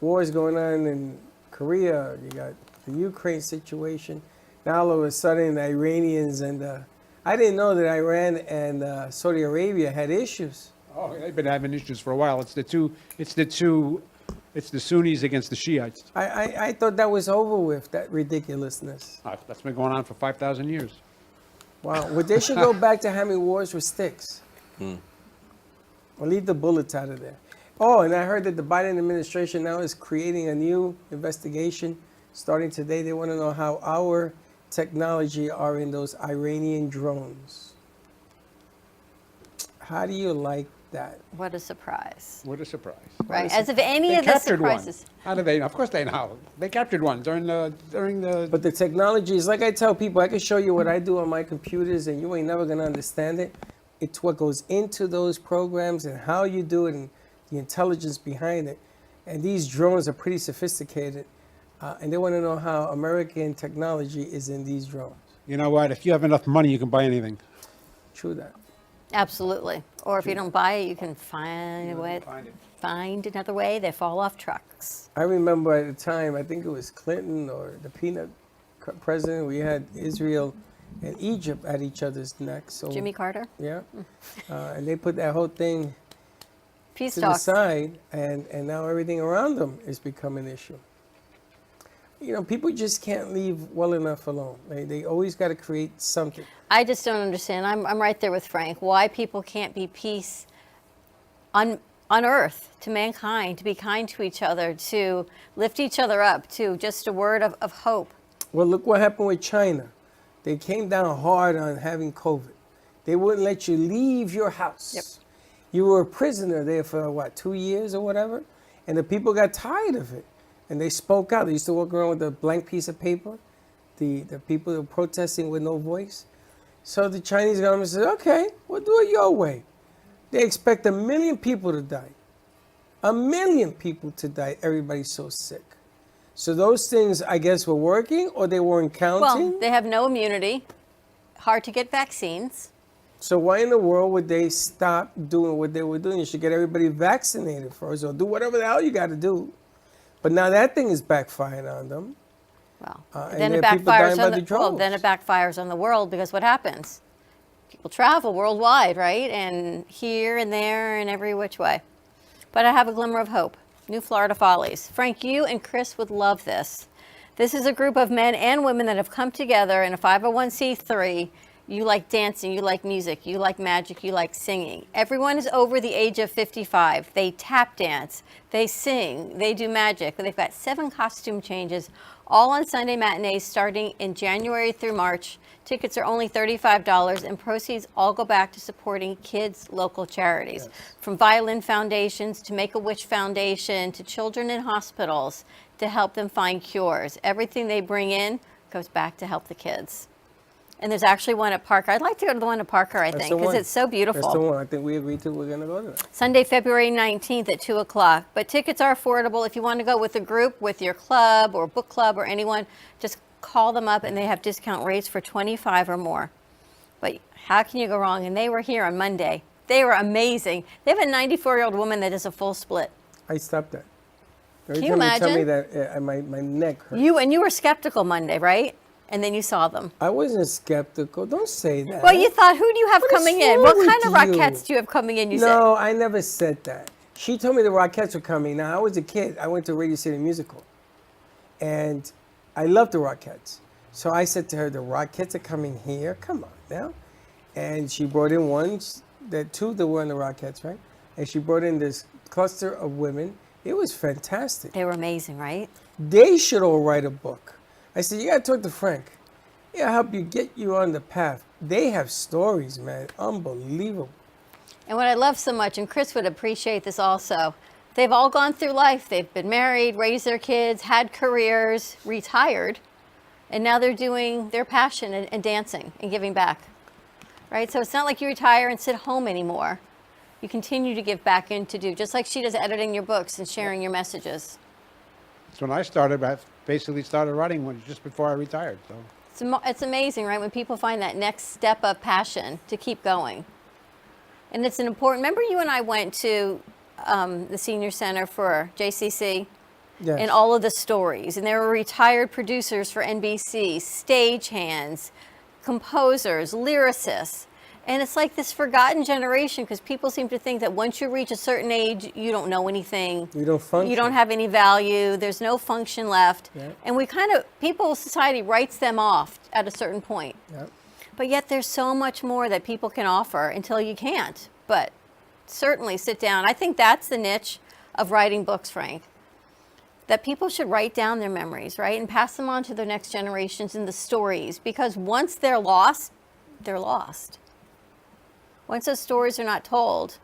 wars going on in Korea. You got the Ukraine situation. Now all of a sudden, the Iranians and I didn't know that Iran and Saudi Arabia had issues. Oh, they've been having issues for a while. It's the Sunnis against the Shiites. I thought that was over with, that ridiculousness. That's been going on for 5,000 years. Wow. Well, they should go back to having wars with sticks. Or leave the bullets out of there. Oh, and I heard that the Biden administration now is creating a new investigation starting today. They want to know how our technology are in those Iranian drones. How do you like that? What a surprise. What a surprise. Right, as if any They of the captured one. surprises. How do they? Of course they know. They captured one during the. But the technology is, like I tell people, I can show you what I do on my computers and you ain't never going to understand it. It's what goes into those programs and how you do it and the intelligence behind it. And these drones are pretty sophisticated. And they want to know how American technology is in these drones. You know what? If you have enough money, you can buy anything. True that. Absolutely. Or if you don't buy it, you can find a way. Find another way. They fall off trucks. I remember at the time, I think it was Clinton or the peanut president, we had Israel and Egypt at each other's necks. So, Jimmy Carter? Yeah. And they put that whole thing Peace to talks. the side, and now everything around them is becoming an issue. people just can't leave well enough alone. They always got to create something. I just don't understand. I'm right there with Frank. Why people can't be peace on earth to mankind, to be kind to each other, to lift each other up, to just a word of hope. Well, look what happened with China. They came down hard on having COVID. They wouldn't let you leave your house. Yep. You were a prisoner there for 2 years or whatever, and the people got tired of it, and they spoke out. They used to walk around with a blank piece of paper. The people that were protesting with no voice. So the Chinese government said, okay, we'll do it your way. They expect 1 million people to die. 1 million people to die. Everybody's so sick. So those things, I guess, were working, or they weren't counting. Well, they have no immunity, hard to get vaccines. So why in the world would they stop doing what they were doing? You should get everybody vaccinated first, or do whatever the hell you got to do. But now that thing is backfiring on them. Well, and then it there are people backfires dying on by the the droves. then it backfires on the world, because what happens? People travel worldwide, right? And here and there and every which way. But I have a glimmer of hope. New Florida Follies. Frank, you and Chris would love this. This is a group of men and women that have come together in a 501c3. You like dancing, you like music, you like magic, you like singing. Everyone is over the age of 55. They tap dance, they sing, they do magic. They've got 7 costume changes, all on Sunday matinees starting in January through March. Tickets are only $35, and proceeds all go back to supporting kids' local charities. Yes. From violin foundations to Make-A-Wish Foundation to children in hospitals to help them find cures. Everything they bring in goes back to help the kids. And there's actually one at Parker. I'd like to go to the one at Parker, I think, because it's so beautiful. That's the one. I think we agreed to. We're going to go to that. Sunday, February 19th at 2 o'clock. But tickets are affordable. If you want to go with a group, with your club or book club or anyone, just call them up, and they have discount rates for 25 or more. But how can you go wrong? And they were here on Monday. They were amazing. They have a 94-year-old woman that does a full split. I stopped that. Can you imagine? Tell me that my neck hurt. You were skeptical Monday, right? And then you saw them. I wasn't skeptical. Don't say that. Well, you thought, who do you have coming in? What kind of Rockettes do you have coming in? No, I never said that. She told me the Rockettes were coming. Now, I was a kid. I went to Radio City Musical. And I loved the Rockettes. So I said to her, the Rockettes are coming here. Come on now. And she brought in two that were in the Rockettes, right? And she brought in this cluster of women. It was fantastic. They were amazing, right? They should all write a book. I said, you got to talk to Frank. He'll help you get you on the path. They have stories, man. Unbelievable. And what I love so much, and Chris would appreciate this also, they've all gone through life. They've been married, raised their kids, had careers, retired, and now they're doing their passion and dancing and giving back. Right? So it's not like you retire and sit home anymore. You continue to give back and to do, just like she does editing your books and sharing your messages. That's when I started. I basically started writing just before I retired. So it's amazing, right, when people find that next step of passion to keep going. And it's an important, remember you and I went to the Senior Center for JCC? Yes. And all of the stories. And there were retired producers for NBC, stagehands, composers, lyricists. And it's like this forgotten generation, because people seem to think that once you reach a certain age, you don't know anything. You don't function. You don't have any value. There's no function left. Yep. And society writes them off at a certain point. Yep. But yet there's so much more that people can offer until you can't. But certainly sit down. I think that's the niche of writing books, Frank. That people should write down their memories, right? And pass them on to their next generations in the stories. Because once they're lost, they're lost. Once those stories are not told.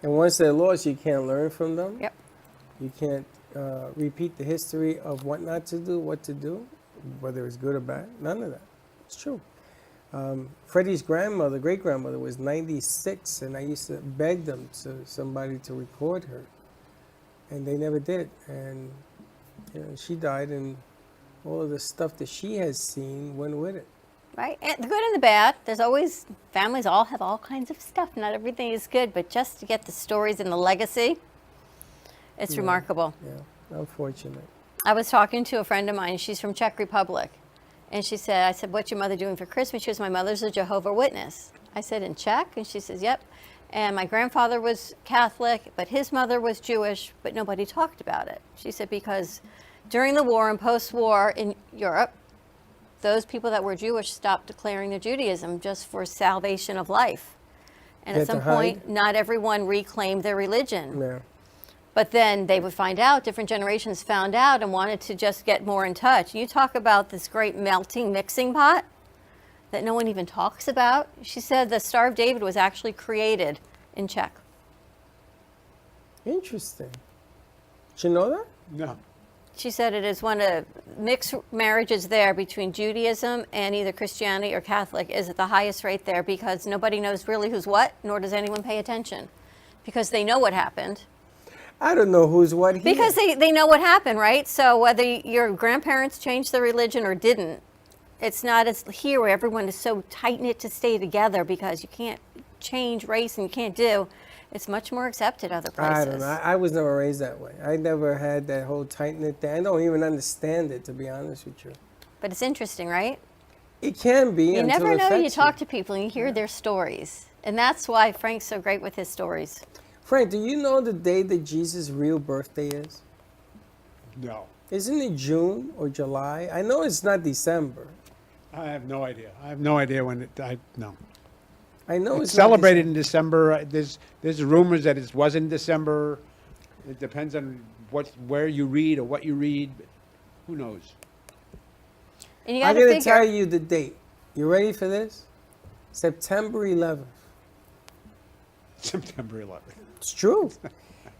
And once they're lost, you can't learn from them. Yep. You can't repeat the history of what not to do, what to do, whether it's good or bad. None of that. It's true. Freddie's grandmother, great-grandmother, was 96, and I used to beg them somebody to record her. And they never did. And she died, and all of the stuff that she has seen went with it. Right, and the good and the bad. There's always, families all have all kinds of stuff. Not everything is good, but just to get the stories and the legacy, it's remarkable. Yeah, unfortunate. I was talking to a friend of mine. She's from Czech Republic. And I said, what's your mother doing for Christmas? She goes, my mother's a Jehovah's Witness. I said, in Czech? And she says, yep. And my grandfather was Catholic, but his mother was Jewish, but nobody talked about it. She said, because During the war and post-war in Europe, those people that were Jewish stopped declaring their Judaism just for salvation of life. And They at had to some point, hide? not everyone reclaimed their religion. Yeah. But then they would find out, different generations found out and wanted to just get more in touch. You talk about this great melting mixing pot that no one even talks about. She said the Star of David was actually created in Czech. Interesting. Did you know that? No. She said it is one of mixed marriages there between Judaism and either Christianity or Catholic is at the highest rate there because nobody knows really who's what, nor does anyone pay attention because they know what happened. I don't know who's what here. Because they know what happened, right? So whether your grandparents changed their religion or didn't, it's not as here where everyone is so tight-knit to stay together because you can't change race and you can't do. It's much more accepted other places. I don't know. I was never raised that way. I never had that whole tight-knit thing. I don't even understand it, to be honest with you. But it's interesting, right? It can be. You until never it know. You affects talk to people and you hear their stories. And that's why Frank's so great with his stories. Frank, do you know the day that Jesus' real birthday is? No. Isn't it June or July? I know it's not December. I have no idea. I have no idea when it. No. I know It's it's not celebrated in December. There's rumors that it was in December. It depends on where you read or what you read. Who knows? And you I'm got going to to tell figure. you the date. You ready for this? September 11th. September 11th. It's true.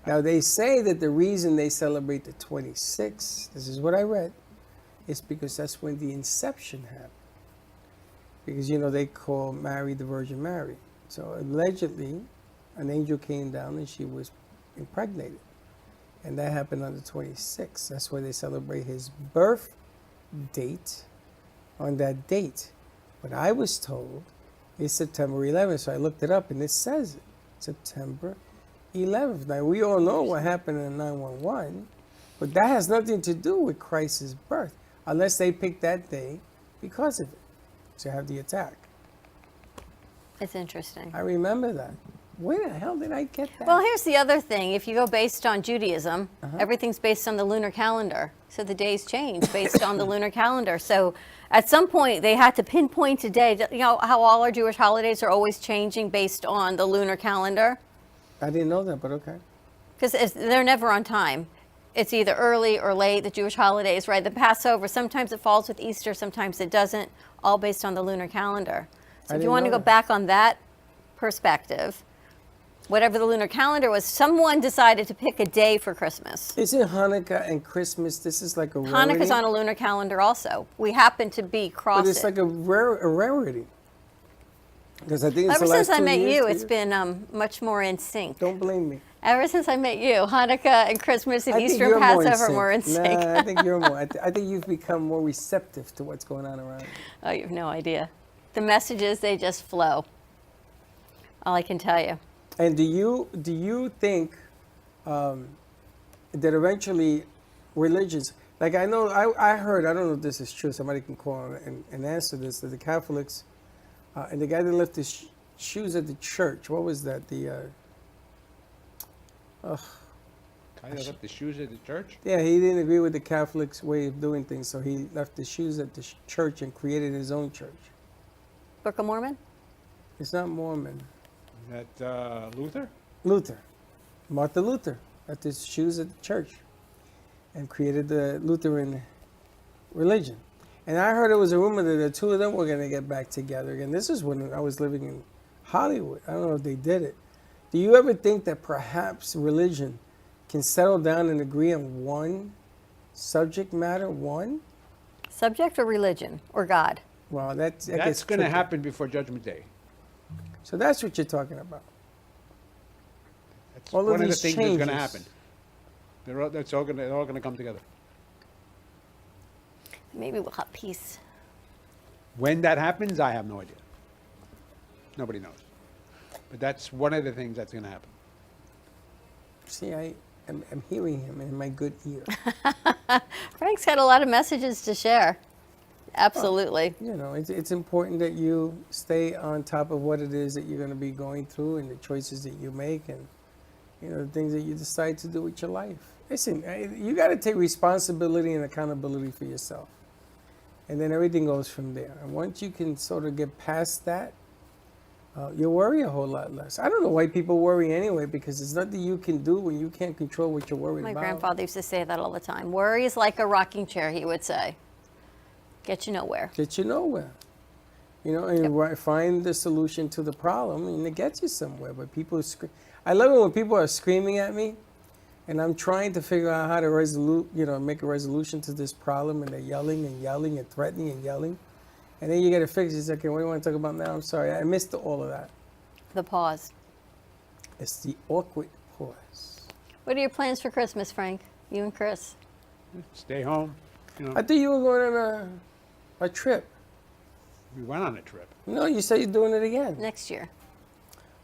Now, they say that the reason they celebrate the 26th, this is what I read, is because that's when the inception happened. Because, you know, they call Mary the Virgin Mary. So allegedly, an angel came down and she was impregnated. And that happened on the 26th. That's why they celebrate his birth date on that date. What I was told is September 11th. So I looked it up and it says it. September 11th. Now, we all know what happened in 9/11, but that has nothing to do with Christ's birth, unless they picked that day because of it, to have the attack. It's interesting. I remember that. Where the hell did I get that? Well, here's the other thing. If you go based on Judaism, Uh-huh. everything's based on the lunar calendar. So the days change based on the lunar calendar. So at some point, they had to pinpoint a day. You know how all our Jewish holidays are always changing based on the lunar calendar? I didn't know that, but okay. Because they're never on time. It's either early or late, the Jewish holidays, right? The Passover, sometimes it falls with Easter, sometimes it doesn't, all based on the lunar calendar. So I if you didn't want to know go that. back on that perspective, whatever the lunar calendar was, someone decided to pick a day for Christmas. Isn't Hanukkah and Christmas, this is like a rarity? Hanukkah's on a lunar calendar also. We happen to be But crossing. it's like a rarity. Because I think it's Ever the last since I 2 met years, you, 3 it's years. been much more in sync. Don't blame me. Ever since I met you, Hanukkah and Christmas and I think Easter you're and more in Passover were in sync. sync. Nah, I think you're more. I think you've become more receptive to what's going on around you. Oh, you have no idea. The messages, they just flow. All I can tell you. And do you think that eventually religions, like I know, I heard, I don't know if this is true, somebody can call and answer this, that the Catholics, and the guy that left his shoes at the church, what was that? Guy that left the shoes at the church? Yeah, he didn't agree with the Catholics' way of doing things, so he left the shoes at the church and created his own church. Book of Mormon? It's not Mormon. That Luther? Luther. Martin Luther left his shoes at the church and created the Lutheran religion. And I heard it was a rumor that the two of them were going to get back together again. This is when I was living in Hollywood. I don't know if they did it. Do you ever think that perhaps religion can settle down and agree on one subject matter, one? Subject or religion or God? Well, that That's gets going to tricky. happen before Judgment Day. So that's what you're talking about. That's All of one of the these things that's going to changes. happen. They're all going to come together. Maybe we'll have peace. When that happens, I have no idea. Nobody knows. But that's one of the things that's going to happen. See, I'm hearing him in my good ear. Frank's got a lot of messages to share. Absolutely. You know, it's important that you stay on top of what it is that you're going to be going through and the choices that you make and, you know, the things that you decide to do with your life. Listen, you got to take responsibility and accountability for yourself. And then everything goes from there. And once you can sort of get past that, you'll worry a whole lot less. I don't know why people worry anyway, because there's nothing you can do when you can't control what you're worried My about. grandfather used to say that all the time. Worry is like a rocking chair, he would say. Get you nowhere. Get you nowhere. You know, and find the solution to the problem, and it gets you somewhere. But people I love it when people are screaming at me, and I'm trying to figure out how to make a resolution to this problem, and they're yelling and yelling and threatening and yelling. And then you get it fixed. It's okay, what do you want to talk about now? I'm sorry, I missed all of that. The pause. It's the awkward pause. What are your plans for Christmas, Frank? You and Chris? Stay home. You know, I thought you were going on a trip. we went on a trip. No, you said you're doing it again. Next year.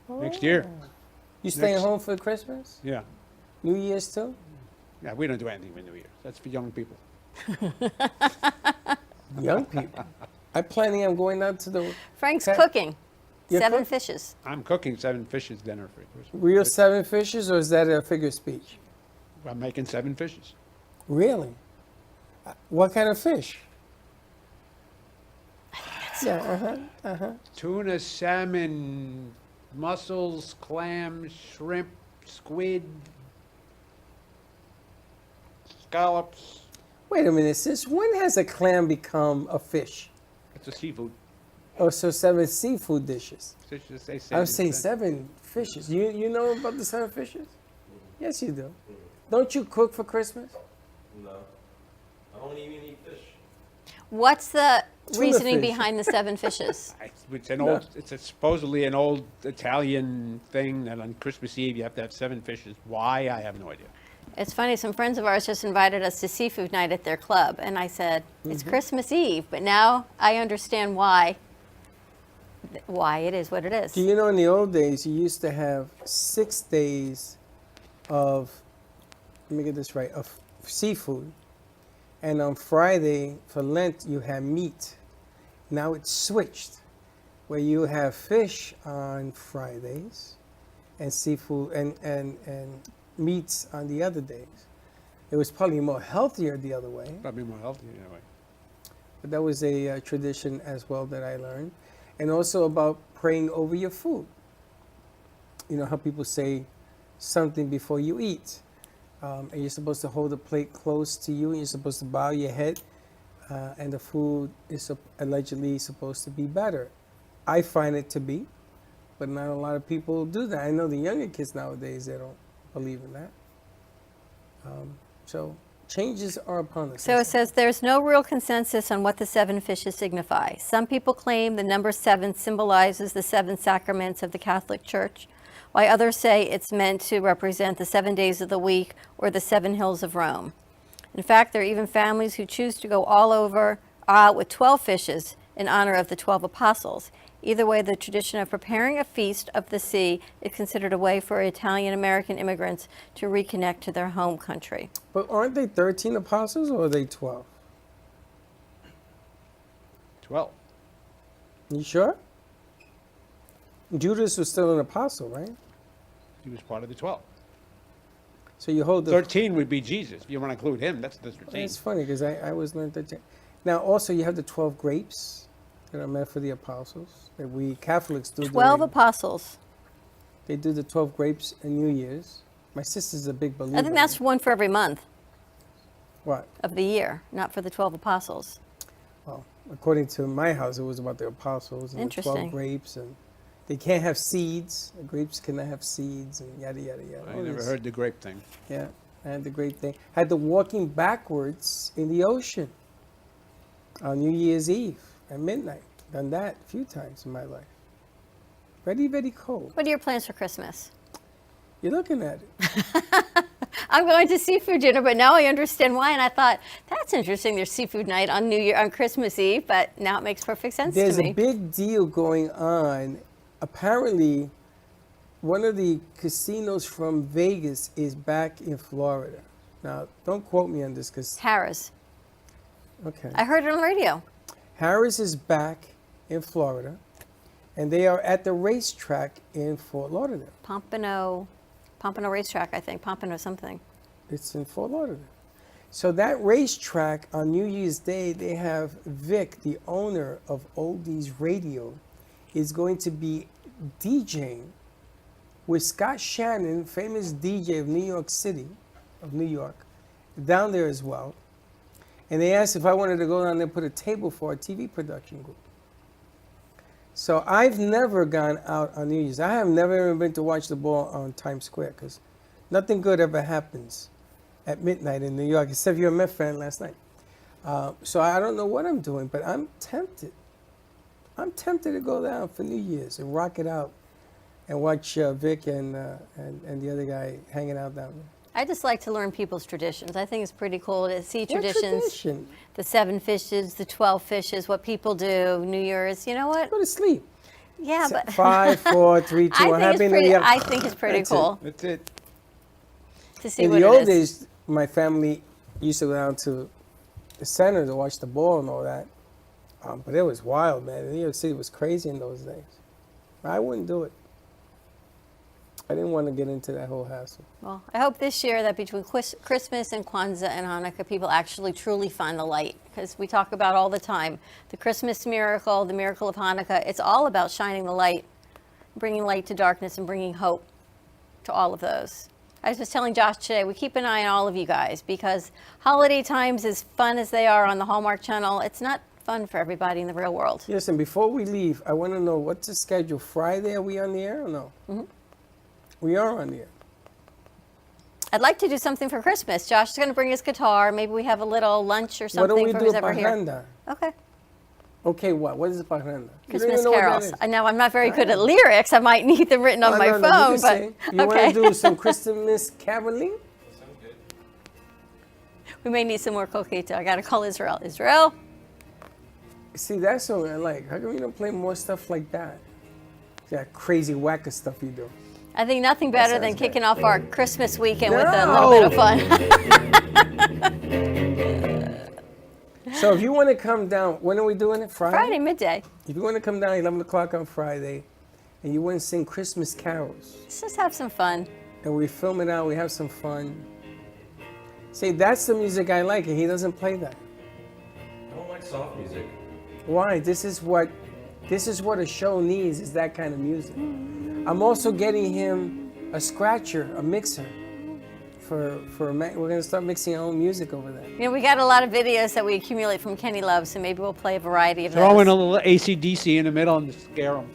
Next year. You staying Next- home for Christmas? Yeah. New Year's too? Yeah, we don't do anything for New Year's. That's for young people. Young people. I'm planning on going out to the Frank's Ca- cooking. You're 7 cook- fishes. I'm cooking 7 fishes dinner for Christmas. real 7 fishes, or is that a figure of speech? I'm making 7 fishes. Really? What kind of fish? Yeah, Tuna, salmon, mussels, clams, shrimp, squid, scallops. Wait a minute, sis. When has a clam become a fish? It's a seafood. Oh, so 7 seafood dishes. They should say I'm 7. saying 7 fishes. You know about the 7 fishes? Yes, you do. Don't you cook for Christmas? No. I don't even eat fish. What's the Tuna reasoning fish. behind the 7 fishes? It's an old. It's supposedly an old Italian thing that on Christmas Eve you have to have 7 fishes. Why? I have no idea. It's funny, some friends of ours just invited us to seafood night at their club, and I said, it's Christmas Eve, but now I understand why it is what it is. Do you know in the old days you used to have 6 days of, let me get this right, of seafood. And on Friday for Lent you have meat. Now it's switched, where you have fish on Fridays and seafood and meats on the other days. It was probably more healthier the other way, Probably more healthy anyway. but that was a tradition as well that I learned. And also about praying over your food. You know how people say something before you eat. And you're supposed to hold the plate close to you, and you're supposed to bow your head, and the food is allegedly supposed to be better. I find it to be, but not a lot of people do that. I know the younger kids nowadays, they don't believe in that. So changes are upon us. So it says there's no real consensus on what the 7 fishes signify. Some people claim the number 7 symbolizes the 7 sacraments of the Catholic Church, while others say it's meant to represent the 7 days of the week or the 7 hills of Rome. In fact, there are even families who choose to go all out with 12 fishes in honor of the 12 apostles. Either way, the tradition of preparing a feast of the sea is considered a way for Italian-American immigrants to reconnect to their home country. But aren't they 13 apostles, or are they 12? 12. You sure? Judas was still an apostle, right? He was part of the 12. So you hold the 13 would be Jesus. If you want to include him, that's the 13. It's funny because I always learned that. Now, also, you have the 12 grapes that are meant for the apostles that we Catholics do. 12 during- apostles. They do the 12 grapes in New Year's. My sister's a big believer. I think that's one for every month What? of the year, not for the 12 apostles. Well, according to my house, it was about the apostles and the 12 Interesting. grapes, and they can't have seeds. The grapes cannot have seeds, and yada yada yada. I All never this. heard the grape thing. Yeah, I had the great thing. Had the walking backwards in the ocean on New Year's Eve at midnight. Done that a few times in my life. Very, very cold. What are your plans for Christmas? You're looking at it. I'm going to seafood dinner, but now I understand why. And I thought, that's interesting. There's seafood night on on Christmas Eve, but now it makes perfect sense There's to me. a big deal going on. Apparently, one of the casinos from Vegas is back in Florida. Now, don't quote me on this because... Harrah's. Okay. I heard it on the radio. Harrah's is back in Florida, and they are at the racetrack in Fort Lauderdale. Pompano racetrack, I think. Pompano something. It's in Fort Lauderdale. So that racetrack on New Year's Day, they have Vic, the owner of Oldies Radio, is going to be DJing with Scott Shannon, famous DJ of New York City, of New York, down there as well. And they asked if I wanted to go down there and put a table for a TV production group. So I've never gone out on New Year's. I have never even been to watch the ball on Times Square because nothing good ever happens at midnight in New York, except if you're a Met fan last night. So I don't know what I'm doing, but I'm tempted. I'm tempted to go down for New Year's and rock it out and watch Vic and the other guy hanging out down there. I just like to learn people's traditions. I think it's pretty cool to see What traditions. tradition? The 7 fishes, the 12 fishes, what people do, New Year's. You know what? Go to sleep. Yeah, but 5, 4, 3, 2, Happy New Year. I think it's pretty That's cool. That's it. To see In what the it old is. days, my family used to go down to the center to watch the ball and all that. But it was wild, man. New York City was crazy in those days. I wouldn't do it. I didn't want to get into that whole hassle. Well, I hope this year that between Christmas and Kwanzaa and Hanukkah, people actually truly find the light. Because we talk about all the time, the Christmas miracle, the miracle of Hanukkah, it's all about shining the light, bringing light to darkness and bringing hope to all of those. I was just telling Josh today, we keep an eye on all of you guys because holiday times, as fun as they are on the Hallmark Channel, it's not fun for everybody in the real world. Yes, and before we leave, I want to know what's the schedule. Friday, are we on the air or no? Mm-hmm. We are on the air. I'd like to do something for Christmas. Josh is going to bring his guitar. Maybe we have a little lunch or What something do we for do who's at ever here. Parranda? Okay. Okay, what? What is a parranda? You don't Christmas even know what that carols. is. I know I'm not very good at lyrics. I might need them written on Oh, my no, no, phone, you can but sing. You okay. want to do some Christmas caroling? We may need some more coquito. I got to call Israel. Israel? See, that's what I like. How come you don't play more stuff like that? That crazy whacker stuff you do. I think nothing better than sounds kicking off our Christmas weekend with a little bit of fun. So if you want to come down, when are we doing it? Friday? Friday, midday. If you want to come down 11 o'clock on Friday and you want to sing Christmas carols, Let's just have some fun. and we film it out, we have some fun. See, that's the music I like, and he doesn't play that. I don't like soft music. Why? This is what a show needs, is that kind of music. I'm also getting him a scratcher, a mixer. We're going to start mixing our own music over there. You know, we got a lot of videos that we accumulate from Kenny Love, so maybe we'll play a variety of Throw those. in a little AC/DC in the middle and scare them.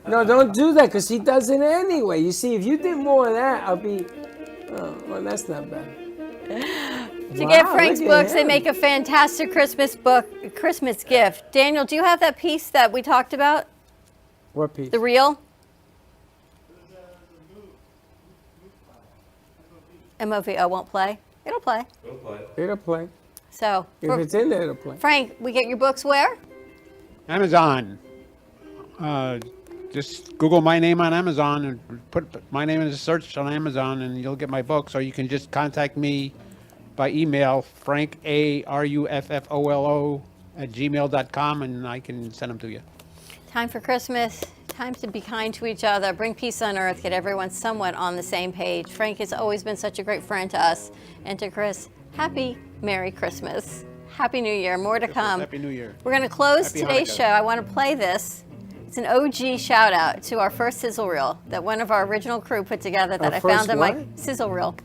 No, don't do that, because he does it anyway. You see, if you did more of that, I'll be... Oh, well, that's not bad. To get Frank's look at books, they him. make a fantastic Christmas gift. Daniel, do you have that piece that we talked about? What piece? The reel? MOV won't play. It'll play. It'll play. So, If it's in there, it'll play. Frank, we get your books where? Amazon. Just Google my name on Amazon and put my name in the search on Amazon, and you'll get my books. Or you can just contact me by email, Frank, ARUFFOLO @gmail.com, and I can send them to you. Time for Christmas. Time to be kind to each other. Bring peace on earth. Get everyone somewhat on the same page. Frank has always been such a great friend to us. And to Chris, happy Merry Christmas. Happy New Year. More to come. Happy New Year. We're going to close Happy today's Hanukkah. show. I want to play this. It's an OG shout out to our first sizzle reel that one of our original crew put together that Our I found first on my what? sizzle reel.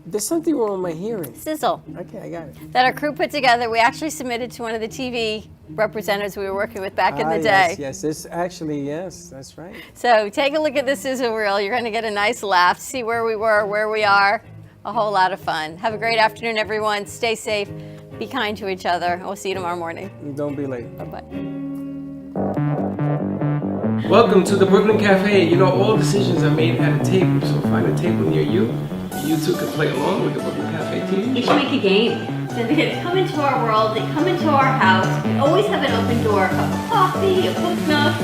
There's something wrong with my hearing. Sizzle. Okay, I got it. That our crew put together. We actually submitted to one of the TV representatives we were working with back in the day. Yes, it's actually, yes, that's right. So take a look at this sizzle reel. You're going to get a nice laugh, see where we were, where we are. A whole lot of fun. Have a great afternoon, everyone. Stay safe. Be kind to each other. And we'll see you tomorrow morning. And don't be late. Bye-bye. Welcome to the Brooklyn Cafe. You know, all decisions are made at a table, so find a table near you. You too can play along with the Brooklyn Cafe team. You should make a game. So they get to come into our world, they come into our house. We always have an open door, a cup of coffee, a book nook,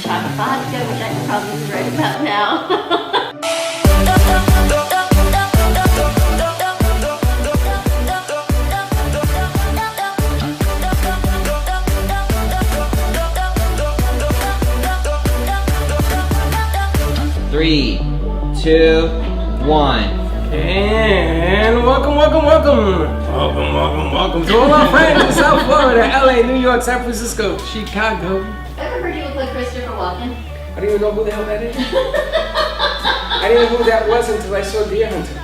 shot of vodka, which I can probably write about now. Three, two, one. And welcome to all our friends in South Florida, LA, New York, San Francisco, Chicago. Ever heard you look like Christopher Walken? I didn't even know who the hell that is. I didn't know who that was until I saw Deer Hunter.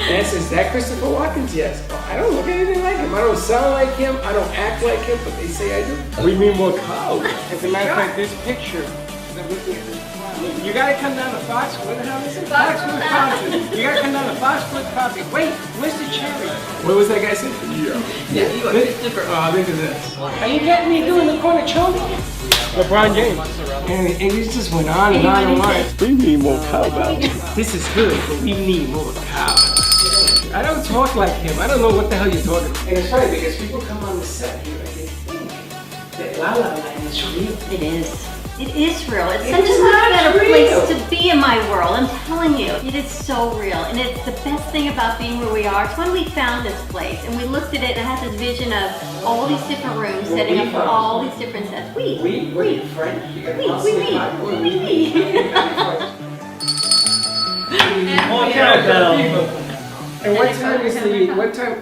And I said, is that Christopher Walken? Yes. Oh, I don't look anything like him. I don't sound like him. I don't act like him, but they say I do. We need more cows. As a matter of fact, this picture, you gotta come down to Foxwood. What the hell is it? Foxwood Fountain. You gotta come down to Foxwood Fountain. Wait, where's the cherry? What was that guy saying? Yeah, you are Christopher. Oh, look at this. Are you getting me doing the corner choke? LeBron James. And it just went on and on and on. We need more cowbells. This is good, but we need more cows. I don't talk like him. I don't know what the hell you're talking about. And it's funny because people come on the set here and they think that La La Land is real. It is. It is real. It's such a much better place to be in my world. I'm telling you, it is so real. And it's the best thing about being where we are. It's when we found this place and we looked at it and it had this vision of all these different rooms, setting up for all these different sets. We. And what time is the, what time?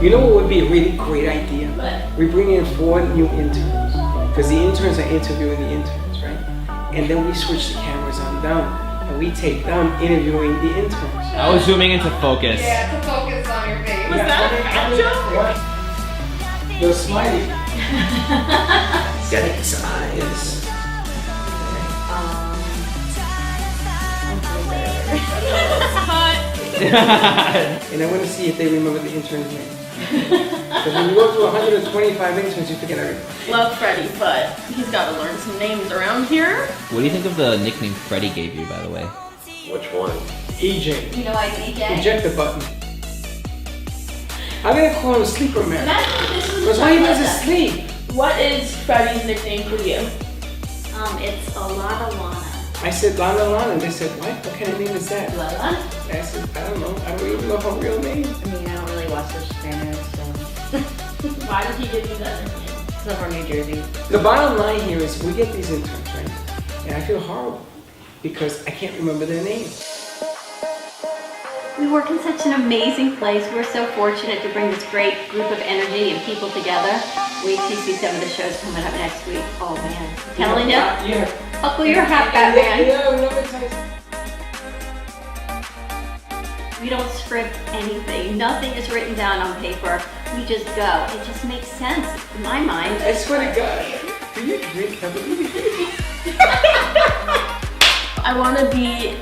You know what would be a really great idea? We bring in 4 new interns. Because the interns are interviewing the interns, right? And then we switch the cameras on them. And we take them interviewing the interns. I was zooming into focus. Yeah, to focus on your face. Was that a joke? You're smiley. Got his eyes. And I want to see if they remember the intern's name. Because when you go through 125 interns, you forget everything. Love Freddie, but he's got to learn some names around here. What do you think of the nickname Freddie gave you, by the way? Which one? EJ. You know why it's EJ? Eject the button. I'm going to call him Sleeper Man. That's why he doesn't sleep. What is Freddie's nickname for you? It's Alana Lana. I said Lana Lana, and they said, what kind of name is that? Lana? I said, I don't know. I don't even know her real name. I mean, I don't really watch The Sopranos, so. Why did he give you that nickname? It's from New Jersey. The bottom line here is we get these interns, right? And I feel horrible because I can't remember their names. We work in such an amazing place. We're so fortunate to bring this great group of energy and people together. Wait till you see some of the shows coming up next week. Oh man, I'm telling you. Yeah. Uncle, you're half Batman. We don't script anything. Nothing is written down on paper. We just go. It just makes sense in my mind. I swear to God. Do you drink heavily? I want to be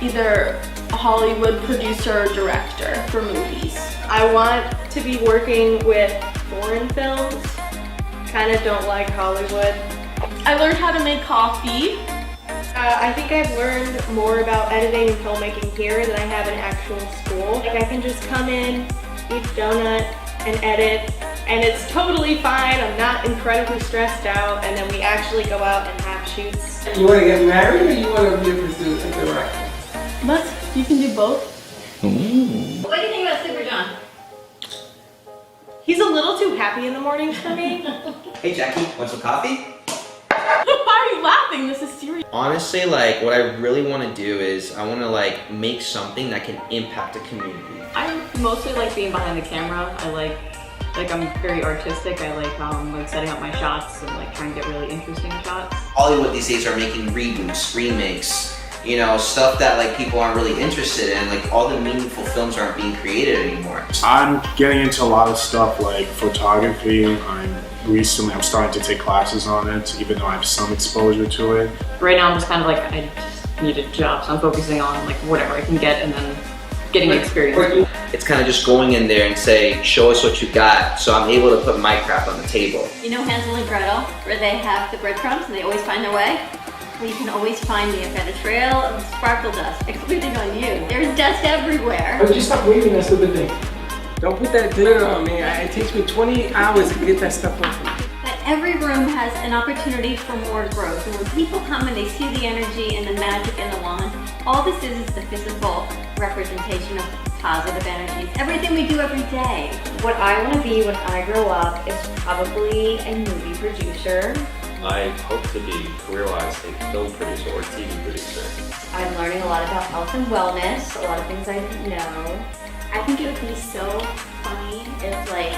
either a Hollywood producer or director for movies. I want to be working with foreign films. Kind of don't like Hollywood. I learned how to make coffee. I think I've learned more about editing and filmmaking here than I have in actual school. Like I can just come in, eat a donut, and edit, and it's totally fine. I'm not incredibly stressed out, and then we actually go out and have shoots. You want to get married or you want to be a producer and director? You can do both. What do you think about Super John? He's a little too happy in the mornings for me. Hey Jackie, want some coffee? Why are you laughing? This is serious. Honestly, like what I really want to do is I want to like make something that can impact the community. I mostly like being behind the camera. I like I'm very artistic. I like setting up my shots and like trying to get really interesting shots. Hollywood these days are making reboots, remakes, you know, stuff that like people aren't really interested in. Like all the meaningful films aren't being created anymore. I'm getting into a lot of stuff like photography. I'm starting to take classes on it, even though I have some exposure to it. Right now I'm just kind of like, I just need a job, so I'm focusing on like whatever I can get and then getting experience. It's kind of just going in there and say, show us what you got, so I'm able to put my crap on the table. You know Hansel and Gretel, where they have the breadcrumbs and they always find their way? Well, you can always find me. I've got a trail of sparkle dust, including on you. There's dust everywhere. Oh, just stop waving, that's the thing. Don't put that glitter on me. It takes me 20 hours to get that stuff off me. But every room has an opportunity for more growth. And when people come and they see the energy and the magic and the wand, all this is the physical representation of positive energies, everything we do every day. What I want to be when I grow up is probably a movie producer. I hope to be, career-wise, a film producer or TV producer. I'm learning a lot about health and wellness, a lot of things I didn't know. I think it would be so funny if like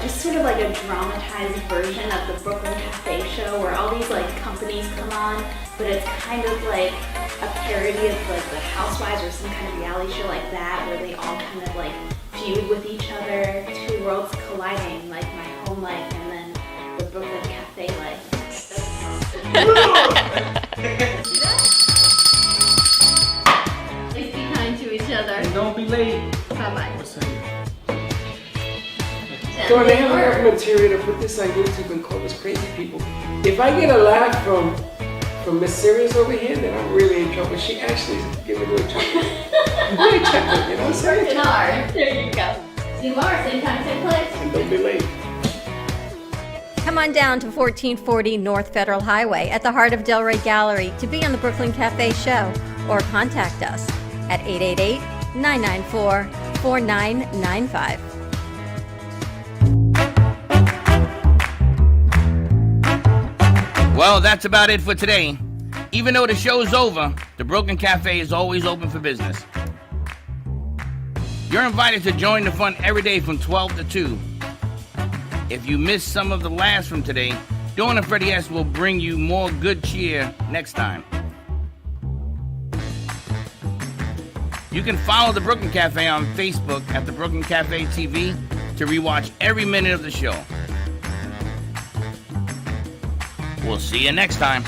just sort of like a dramatized version of the Brooklyn Cafe show where all these like companies come on, but it's kind of like a parody of like the Housewives or some kind of reality show like that where they all kind of like feud with each other, two worlds colliding, like my home life and then the Brooklyn Cafe life. Please be kind to each other. And don't be late. Bye-bye. So they have enough material to put this on YouTube and call us crazy people. If I get a laugh from Miss Serious over here, then I'm really in trouble. She actually is giving me a chuckle. Really chuckle, you know what I'm saying? Working hard. There you go. See you tomorrow, same time, same place. And don't be late. Come on down to 1440 North Federal Highway at the heart of Delray Gallery to be on the Brooklyn Cafe show or contact us at 888-994-4995. Well, that's about it for today. Even though the show's over, the Brooklyn Cafe is always open for business. You're invited to join the fun every day from 12 to 2. If you missed some of the laughs from today, Dawn and Freddie S. will bring you more good cheer next time. You can follow the Brooklyn Cafe on Facebook at the Brooklyn Cafe TV to rewatch every minute of the show. We'll see you next time.